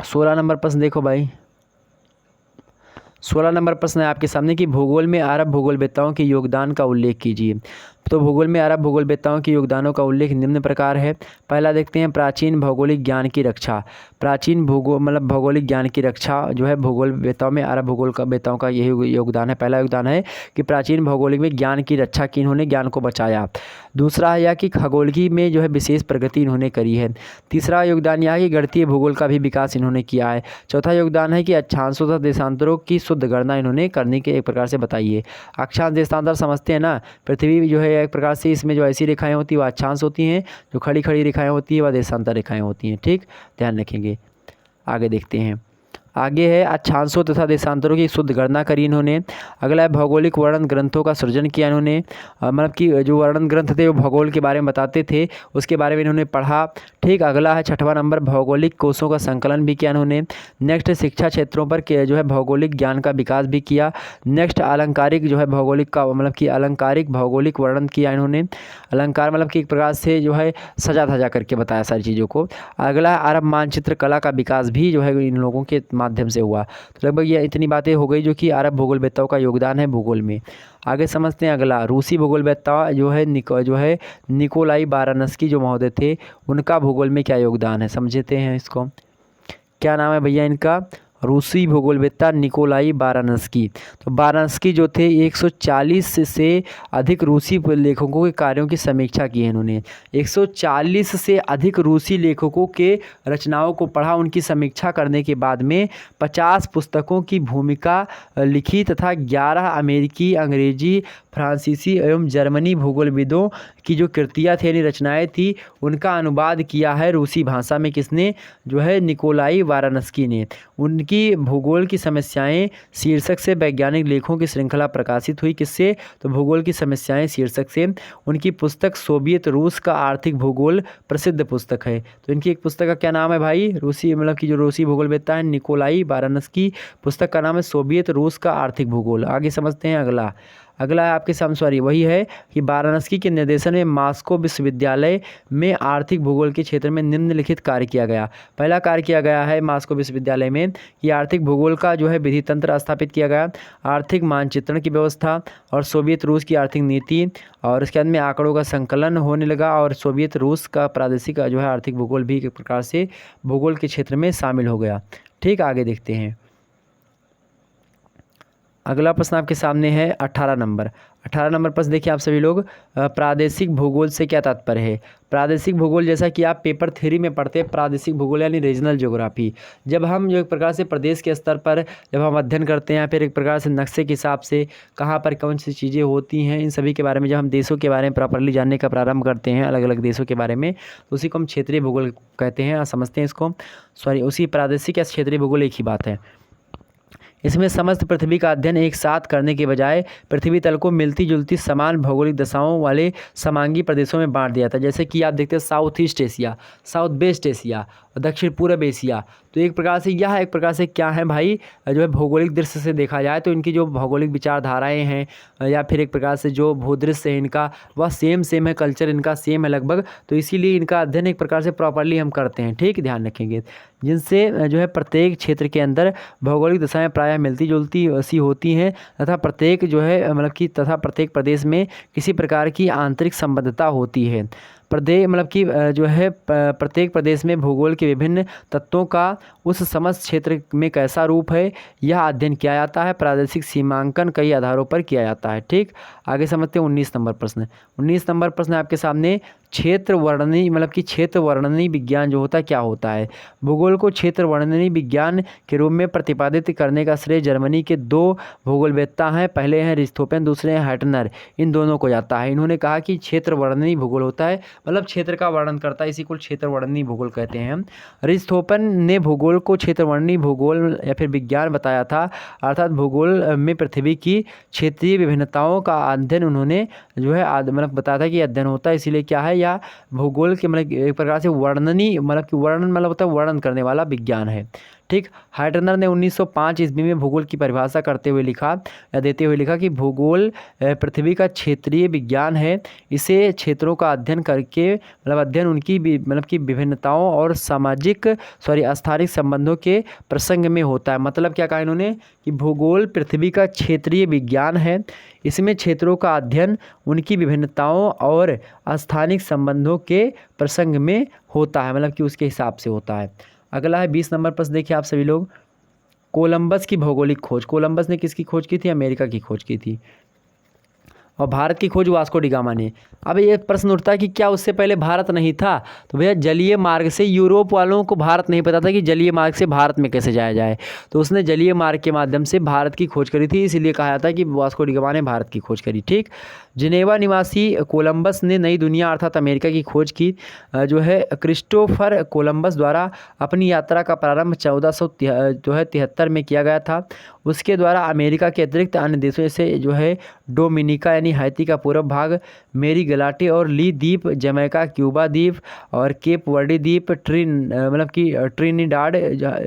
A: 16 नंबर प्रश्न देखो भाई, 16 नंबर प्रश्न है आपके सामने कि भूगोल में अरब भूगोलवेत्ताओं के योगदान का उल्लेख कीजिए। तो भूगोल में अरब भूगोलवेत्ताओं के योगदानों का उल्लेख निम्न प्रकार है। पहला देखते हैं प्राचीन भौगोलिक ज्ञान की रक्षा। प्राचीन भौगोलिक ज्ञान की रक्षा जो है भूगोलवेत्ताओं में अरब भूगोलवेत्ताओं का यही योगदान है। पहला योगदान है कि प्राचीन भौगोलिक में ज्ञान की रक्षा की, इन्होंने ज्ञान को बचाया। दूसरा है यह कि खगोलकी में जो है विशेष प्रगति इन्होंने करी है। तीसरा योगदान यह है कि गणितीय भूगोल का भी विकास इन्होंने किया है। चौथा योगदान है कि अक्षांशों तथा देशांतरों की शुद्ध गणना इन्होंने करने के एक प्रकार से बताई है। अक्षांश देशांतर समझते हैं ना, पृथ्वी जो है एक प्रकार से इसमें जो ऐसी रेखाएं होती हैं वह अक्षांश होती हैं, जो खड़ी खड़ी रेखाएं होती हैं वह देशांतर रेखाएं होती हैं। ठीक, ध्यान रखेंगे। आगे देखते हैं। आगे है अक्षांशों तथा देशांतरों की शुद्ध गणना करी इन्होंने। अगला है भौगोलिक वर्णन ग्रंथों का सृजन किया इन्होंने। मतलब कि जो वर्णन ग्रंथ थे वो भूगोल के बारे में बताते थे, उसके बारे में इन्होंने पढ़ा। ठीक, अगला है 6वां नंबर भौगोलिक कोषों का संकलन भी किया इन्होंने। नेक्स्ट शिक्षा क्षेत्रों पर जो है भौगोलिक ज्ञान का विकास भी किया। नेक्स्ट अलंकारिक जो है भौगोलिक का मतलब कि अलंकारिक भौगोलिक वर्णन किया इन्होंने। अलंकार मतलब कि एक प्रकार से जो है सजा धजा करके बताया सारी चीज़ों को। अगला अरब मानचित्र कला का विकास भी जो है इन लोगों के माध्यम से हुआ। तो लगभग ये इतनी बातें हो गई जो कि अरब भूगोलवेत्ताओं का योगदान है भूगोल में। आगे समझते हैं अगला रूसी भूगोलवेत्ता जो है निकोलाई वाराणसी जो महोदय थे, उनका भूगोल में क्या योगदान है, समझते हैं इसको। क्या नाम है भैया इनका? रूसी भूगोलवेत्ता निकोलाई वाराणसी। तो वाराणसी जो थे 140 से अधिक रूसी लेखकों के कार्यों की समीक्षा की है इन्होंने। 140 से अधिक रूसी लेखकों के रचनाओं को पढ़ा, उनकी समीक्षा करने के बाद में 50 पुस्तकों की भूमिका लिखी तथा 11 अमेरिकी, अंग्रेजी, फ्रांसीसी एवं जर्मनी भूगोलविदों की जो कृतियाँ थी यानी रचनाएँ थी उनका अनुवाद किया है रूसी भाषा में। किसने? जो है निकोलाई वाराणसी ने। उनकी भूगोल की समस्याएं शीर्षक से वैज्ञानिक लेखों की श्रृंखला प्रकाशित हुई। किससे? तो भूगोल की समस्याएं शीर्षक से। उनकी पुस्तक सोवियत रूस का आर्थिक भूगोल प्रसिद्ध पुस्तक है। तो इनकी एक पुस्तक का क्या नाम है भाई? रूसी मतलब कि जो रूसी भूगोलवेत्ता है निकोलाई वाराणसी की पुस्तक का नाम है सोवियत रूस का आर्थिक भूगोल। आगे समझते हैं अगला है आपके सामने वही है कि वाराणसी के निर्देशन में मॉस्को विश्वविद्यालय में आर्थिक भूगोल के क्षेत्र में निम्नलिखित कार्य किया गया। पहला कार्य किया गया है मॉस्को विश्वविद्यालय में कि आर्थिक भूगोल का जो है विधि तंत्र स्थापित किया गया, आर्थिक मानचित्रण की व्यवस्था और सोवियत रूस की आर्थिक नीति, और इसके बाद में आंकड़ों का संकलन होने लगा और सोवियत रूस का प्रादेशिक जो है आर्थिक भूगोल भी एक प्रकार से भूगोल के क्षेत्र में शामिल हो गया। ठीक, आगे देखते हैं। अगला प्रश्न आपके सामने है 18 नंबर। 18 नंबर प्रश्न देखिए आप सभी लोग, प्रादेशिक भूगोल से क्या तात्पर्य है? प्रादेशिक भूगोल जैसा कि आप पेपर 3 में पढ़ते हैं, प्रादेशिक भूगोल यानी रीजनल ज्योग्राफी। जब हम जो एक प्रकार से प्रदेश के स्तर पर जब हम अध्ययन करते हैं, फिर एक प्रकार से नक्शे के हिसाब से कहाँ पर कौन सी चीज़ें होती हैं, इन सभी के बारे में जब हम देशों के बारे में प्रॉपरली जानने का प्रारंभ करते हैं, अलग अलग देशों के बारे में, तो उसी को हम क्षेत्रीय भूगोल कहते हैं। समझते हैं इसको, उसी प्रादेशिक या क्षेत्रीय भूगोल एक ही बात है। इसमें समस्त पृथ्वी का अध्ययन एक साथ करने के बजाय पृथ्वी तल को मिलती जुलती समान भौगोलिक दशाओं वाले समांगी प्रदेशों में बांट दिया था। जैसे कि आप देखते हैं south east Asia, south west Asia और दक्षिण पूर्व एशिया। तो एक प्रकार से यह एक प्रकार से क्या है भाई, जो है भौगोलिक दृश्य से देखा जाए तो इनकी जो भौगोलिक विचारधाराएं हैं या फिर एक प्रकार से जो भूदृश्य है इनका वह सेम है, कल्चर इनका सेम है लगभग। तो इसीलिए इनका अध्ययन एक प्रकार से प्रॉपरली हम करते हैं। ठीक, ध्यान रखेंगे। जिनसे जो है प्रत्येक क्षेत्र के अंदर भौगोलिक दशाएं प्रायः मिलती जुलती सी होती हैं तथा प्रत्येक जो है मतलब कि प्रत्येक प्रदेश में किसी प्रकार की आंतरिक संबद्धता होती है। प्रदेश मतलब कि जो है प्रत्येक प्रदेश में भूगोल के विभिन्न तत्वों का उस समस्त क्षेत्र में कैसा रूप है यह अध्ययन किया जाता है। प्रादेशिक सीमांकन कई आधारों पर किया जाता है। ठीक, आगे समझते हैं 19 नंबर प्रश्न। 19 नंबर प्रश्न आपके सामने क्षेत्र वर्णनी मतलब कि क्षेत्र वर्णनी विज्ञान जो होता है क्या होता है? भूगोल को क्षेत्र वर्णनी विज्ञान के रूप में प्रतिपादित करने का श्रेय जर्मनी के 2 भूगोलवेत्ता हैं, पहले हैं रिस्थोफेन, दूसरे हैं हाइटनर। इन दोनों को जाता है। इन्होंने कहा कि क्षेत्र वर्णनी भूगोल होता है मतलब क्षेत्र का वर्णन करता है, इसी को क्षेत्र वर्णनी भूगोल कहते हैं हम। रिस्थोफेन ने भूगोल को क्षेत्र वर्णनी भूगोल या फिर विज्ञान बताया था, अर्थात भूगोल में पृथ्वी की क्षेत्रीय विभिन्नताओं का अध्ययन उन्होंने जो है मतलब बताया था कि अध्ययन होता है। इसीलिए क्या है, या भूगोल के मतलब एक प्रकार से वर्णनी मतलब कि वर्णन मतलब होता है वर्णन करने वाला विज्ञान है। ठीक। हाइटनर ने 1905 ईस्वी में भूगोल की परिभाषा करते हुए लिखा या देते हुए लिखा कि भूगोल पृथ्वी का क्षेत्रीय विज्ञान है। इसे क्षेत्रों का अध्ययन करके अध्ययन उनकी मतलब की विभिन्नताओं और स्थानिक संबंधों के प्रसंग में होता है। मतलब क्या कहा इन्होंने कि भूगोल पृथ्वी का क्षेत्रीय विज्ञान है। इसमें क्षेत्रों का अध्ययन उनकी विभिन्नताओं और स्थानिक संबंधों के प्रसंग में होता है, मतलब कि उसके हिसाब से होता है। अगला है 20 नंबर प्रश्न, देखिए आप सभी लोग। कोलंबस की भौगोलिक खोज। कोलंबस ने किसकी खोज की थी? अमेरिका की खोज की थी। और भारत की खोज वास्को डी गामा ने। अब ये प्रश्न उठता है कि क्या उससे पहले भारत नहीं था? तो भैया जलीय मार्ग से यूरोप वालों को भारत नहीं पता था कि जलीय मार्ग से भारत में कैसे जाया जाए, तो उसने जलीय मार्ग के माध्यम से भारत की खोज करी थी, इसीलिए कहा जाता है कि वास्को डी गामा ने भारत की खोज करी। ठीक। जिनेवा निवासी कोलंबस ने नई दुनिया अर्थात अमेरिका की खोज की। जो है क्रिस्टोफर कोलंबस द्वारा अपनी यात्रा का प्रारंभ 1473 में किया गया था। उसके द्वारा अमेरिका के अतिरिक्त अन्य देशों जैसे जो है डोमिनिका यानी हैती का पूर्व भाग, मेरी गलाटे और ली द्वीप, जमैका, क्यूबा द्वीप और केप वर्डी द्वीप, ट्रिनिडाड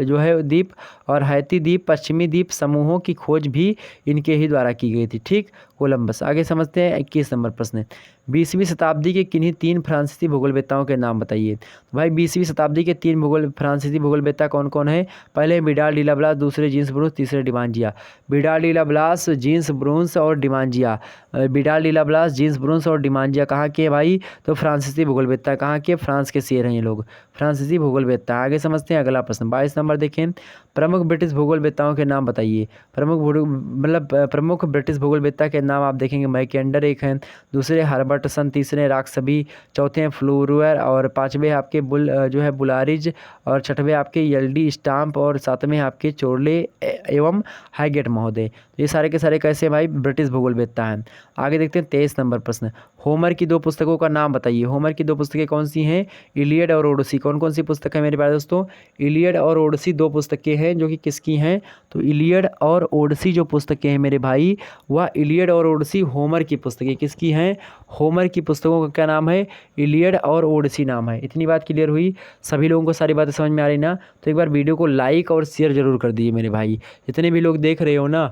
A: जो है द्वीप और हैती द्वीप, पश्चिमी द्वीप समूहों की खोज भी इनके ही द्वारा की गई थी। ठीक। कोलंबस। आगे समझते हैं 21 नंबर प्रश्न। 20वीं शताब्दी के किन्हीं 3 फ्रांसीसी भूगोलवेत्ताओं के नाम बताइए। तो भाई 20वीं शताब्दी के 3 फ्रांसीसी भूगोलवेत्ता कौन कौन है? पहले विडाल डी लाब्लास, दूसरे जीन्स ब्रूंस, तीसरे डिमांजिया। विडाल डी लाब्लास, जीन्स ब्रूंस और डिमांजिया। विडाल डी लाब्लास, जीन्स ब्रूंस और डिमांजिया कहाँ के भाई? तो फ्रांसीसी भूगोलवेत्ता। कहाँ के? फ्रांस के शेर हैं ये लोग, फ्रांसीसी भूगोलवेत्ता। आगे समझते हैं अगला प्रश्न 22 नंबर देखें। प्रमुख ब्रिटिश भूगोलवेत्ताओं के नाम बताइए। प्रमुख ब्रिटिश भूगोलवेत्ता के नाम आप देखेंगे मैकेंडर एक हैं, दूसरे हर्बर्टसन, तीसरे रॉक्सबी, चौथे हैं फ्लूरुअर और पांचवें आपके बुलारिज और छठवें आपके यल्डी स्टाम्प और सातवें आपके चोरले एवं हाईगेट महोदय। ये सारे के सारे कैसे भाई? ब्रिटिश भूगोलवेत्ता हैं। आगे देखते हैं 23 नंबर प्रश्न। होमर की 2 पुस्तकों का नाम बताइए। होमर की 2 पुस्तकें कौन सी हैं? इलियड और ओडिसी। कौन कौन सी पुस्तक है मेरे प्यारे दोस्तों? इलियड और ओडिसी 2 पुस्तकें हैं जो कि किसकी हैं? तो इलियड और ओडिसी जो पुस्तकें हैं मेरे भाई, वह इलियड और ओडिसी होमर की पुस्तकें किसकी हैं? होमर की पुस्तकों का क्या नाम है? इलियड और ओडिसी नाम है। इतनी बात क्लियर हुई? सभी लोगों को सारी बातें समझ में आ रही ना? तो एक बार वीडियो को लाइक और शेयर जरूर कर दीजिए मेरे भाई। जितने भी लोग देख रहे हो ना,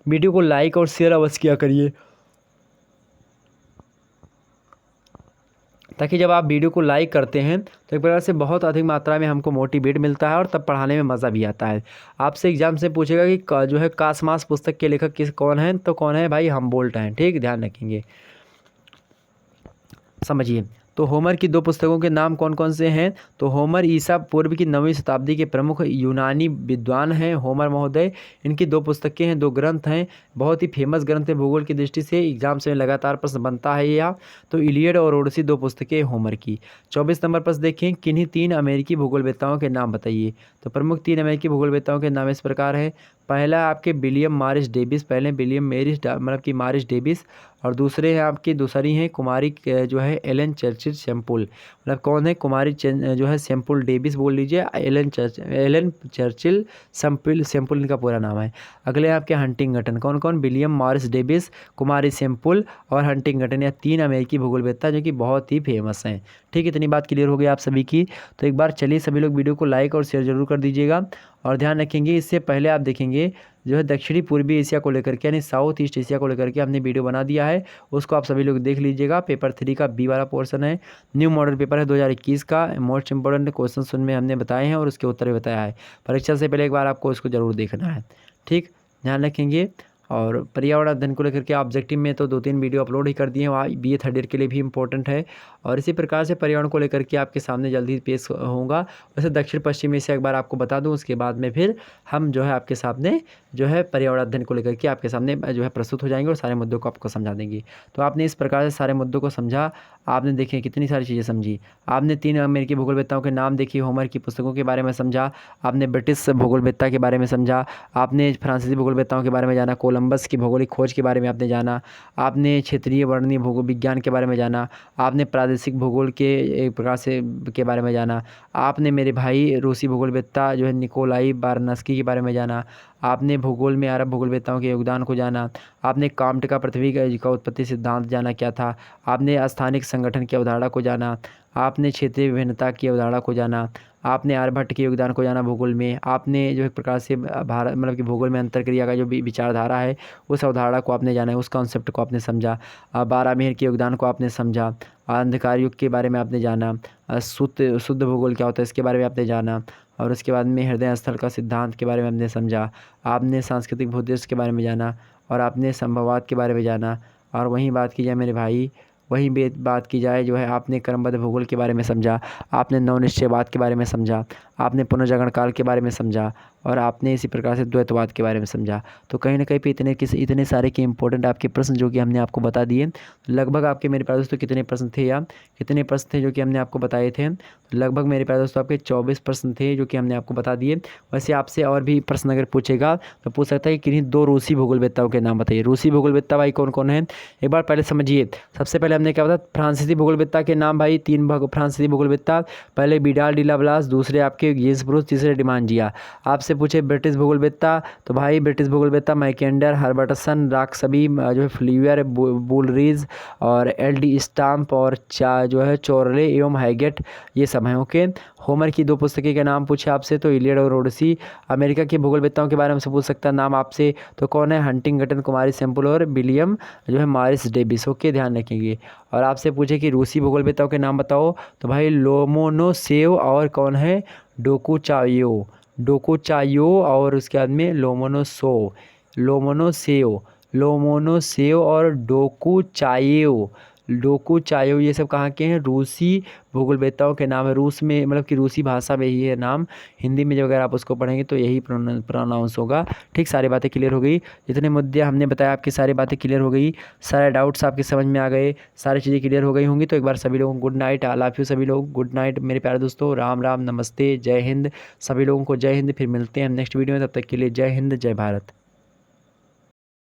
A: वीडियो को लाइक और शेयर अवश्य किया करिए, ताकि जब आप वीडियो को लाइक करते हैं तो एक प्रकार से बहुत अधिक मात्रा में हमको मोटिवेट मिलता है और तब पढ़ाने में मज़ा भी आता है। आपसे एग्जाम से पूछेगा कि जो है कासमास पुस्तक के लेखक कौन हैं? तो कौन है भाई? हमबोल्ट हैं। ठीक, ध्यान रखेंगे, समझिए। तो होमर की 2 पुस्तकों के नाम कौन कौन से हैं? तो होमर ईसा पूर्व की 9वीं शताब्दी के प्रमुख यूनानी विद्वान हैं होमर महोदय। इनकी 2 पुस्तकें हैं, 2 ग्रंथ हैं, बहुत ही फेमस ग्रंथ है भूगोल की दृष्टि से, एग्जाम से लगातार प्रश्न बनता है यह। तो इलियड और ओडिसी 2 पुस्तकें होमर की। 24 नंबर प्रश्न देखें। किन्हीं 3 अमेरिकी भूगोलवेत्ताओं के नाम बताइए। तो प्रमुख 3 अमेरिकी भूगोलवेत्ताओं के नाम इस प्रकार है। पहला आपके विलियम मॉरिस डेविस, पहले विलियम मॉरिस डेविस और दूसरे हैं आपकी दूसरी हैं कुमारी जो है एलन चर्चिल सैम्पल। मतलब कौन है? कुमारी जो है सैम्पल डेविस बोल लीजिए, एलन चर्चिल सैम्पल इनका पूरा नाम है। अगले आपके हंटिंगटन। कौन कौन? विलियम मॉरिस डेविस, कुमारी सैम्पल और हंटिंगटन। यह 3 अमेरिकी भूगोलवेत्ता जो कि बहुत ही फेमस हैं। ठीक, इतनी बात क्लियर हो गई आप सभी की। तो एक बार चलिए सभी लोग वीडियो को लाइक और शेयर जरूर कर दीजिएगा। और ध्यान रखेंगे, इससे पहले आप देखेंगे जो है दक्षिणी पूर्वी एशिया को लेकर के यानी साउथ ईस्ट एशिया को लेकर के हमने वीडियो बना दिया है, उसको आप सभी लोग देख लीजिएगा। पेपर 3 का बी वाला पोर्शन है, न्यू मॉडल पेपर है 2021 का। मोस्ट इंपॉर्टेंट क्वेश्चन उनमें हमने बताए हैं और उसके उत्तर भी बताया है। परीक्षा से पहले एक बार आपको इसको जरूर देखना है। ठीक, ध्यान रखेंगे। और पर्यावरण अध्ययन को लेकर के ऑब्जेक्टिव में तो 2-3 वीडियो अपलोड ही कर दिए हैं, BA थर्ड ईयर के लिए भी इंपॉर्टेंट है। और इसी प्रकार से पर्यावरण को लेकर के आपके सामने जल्दी पेश होऊंगा। वैसे दक्षिण पश्चिम एशिया एक बार आपको बता दूं, उसके बाद में फिर हम जो है आपके सामने जो है पर्यावरण अध्ययन को लेकर के आपके सामने जो है प्रस्तुत हो जाएंगे और सारे मुद्दों को आपको समझा देंगे। तो आपने इस प्रकार से सारे मुद्दों को समझा, आपने देखे कितनी सारी चीज़ें समझी। आपने 3 अमेरिकी भूगोलवेत्ताओं के नाम देखिए, होमर की पुस्तकों के बारे में समझा, आपने ब्रिटिश भूगोलवेत्ता के बारे में समझा, आपने फ्रांसीसी भूगोलवेत्ताओं के बारे में जाना, कोलंबस की भौगोलिक खोज के बारे में आपने जाना, आपने क्षेत्रीय वर्णनीय भूगोल विज्ञान के बारे में जाना, आपने प्रादेशिक भूगोल के एक प्रकार से के बारे में जाना, आपने मेरे भाई रूसी भूगोलवेत्ता जो है निकोलाई बारनस्की के बारे में जाना, आपने भूगोल में अरब भूगोलवेत्ताओं के योगदान को जाना, आपने काम्ट का पृथ्वी का उत्पत्ति सिद्धांत जाना क्या था, आपने स्थानिक संगठन की अवधारणा को जाना, आपने क्षेत्रीय विभिन्नता की अवधारणा को जाना, आपने आर्यभट्ट के योगदान को जाना भूगोल में, आपने जो एक प्रकार से भारत मतलब कि भूगोल में अंतर क्रिया का जो विचारधारा है उस अवधारणा को आपने जाना है, उस कॉन्सेप्ट को आपने समझा। बारामीर के योगदान को आपने समझा, अंधकार युग के बारे में आपने जाना, शुद्ध शुद्ध भूगोल क्या होता है इसके बारे में आपने जाना, और उसके बाद में हृदय स्थल का सिद्धांत के बारे में आपने समझा। आपने सांस्कृतिक भूदृश्य के बारे में जाना और आपने संभववाद के बारे में जाना। और वहीं बात की जाए मेरे भाई, वहीं बात की जाए जो है आपने क्रमबद्ध भूगोल के बारे में समझा, आपने नवनिश्चयवाद के बारे में समझा, आपने पुनर्जागरण काल के बारे में समझा, और आपने इसी प्रकार से द्वैतवाद के बारे में समझा। तो कहीं ना कहीं पे इतने सारे के इंपॉर्टेंट आपके प्रश्न जो कि हमने आपको बता दिए। लगभग आपके मेरे प्यारे दोस्तों कितने प्रश्न थे या कितने प्रश्न थे जो कि हमने आपको बताए थे? लगभग मेरे प्यारे दोस्तों आपके 24 प्रश्न थे जो कि हमने आपको बता दिए। वैसे आपसे और भी प्रश्न अगर पूछेगा तो पूछ सकता है कि किन्हीं 2 रूसी भूगोलवेत्ताओं के नाम बताइए। रूसी भूगोलवेत्ता भाई कौन कौन है एक बार पहले समझिए। सबसे पहले हमने क्या बताया, फ्रांसीसी भूगोलवेत्ता के नाम भाई 3 फ्रांसीसी भूगोलवेत्ता, पहले विडाल डी लाप्लास, दूसरे आपके गिल्स ब्रूस, तीसरे डिमांजिया। आपसे पूछे ब्रिटिश भूगोलवेत्ता तो भाई ब्रिटिश भूगोलवेत्ता मैकेंडर, हर्बर्टसन, राक्सबी, जो है फ्लीवर, बुलरीज और एल.डी. स्टाम्प और जो है चोरले एवं हैगेट, ये सब हैं। ओके, होमर की 2 पुस्तकें के नाम पूछे आपसे तो इलियड और ओडिसी। अमेरिका के भूगोलवेत्ताओं के बारे में से पूछ सकता है नाम आपसे तो कौन है, हंटिंगटन, कुमारी सेम्पल और विलियम जो है मॉरिस डेविस। ओके, ध्यान रखेंगे। और आपसे पूछे कि रूसी भूगोलवेत्ताओं के नाम बताओ तो भाई लोमोनोसेव और कौन है, डोकुचायो और उसके बाद में लोमोनोसेव और डोकुचायो, ये सब कहाँ के हैं, रूसी भूगोलवेत्ताओं के नाम है। रूस में मतलब कि रूसी भाषा में ही है नाम। हिंदी में जब अगर आप उसको पढ़ेंगे तो यही प्रोनाउंस होगा। ठीक, सारी बातें क्लियर हो गई। जितने मुद्दे हमने बताया आपकी सारी बातें क्लियर हो गई, सारे डाउट्स आपके समझ में आ गए, सारी चीज़ें क्लियर हो गई होंगी। तो एक बार सभी लोगों को good night, I love you सभी लोग, गुड नाइट मेरे प्यारे दोस्तों, राम राम, नमस्ते, जय हिंद। सभी लोगों को जय हिंद। फिर मिलते हैं नेक्स्ट वीडियो में, तब तक के लिए जय हिंद, जय भारत।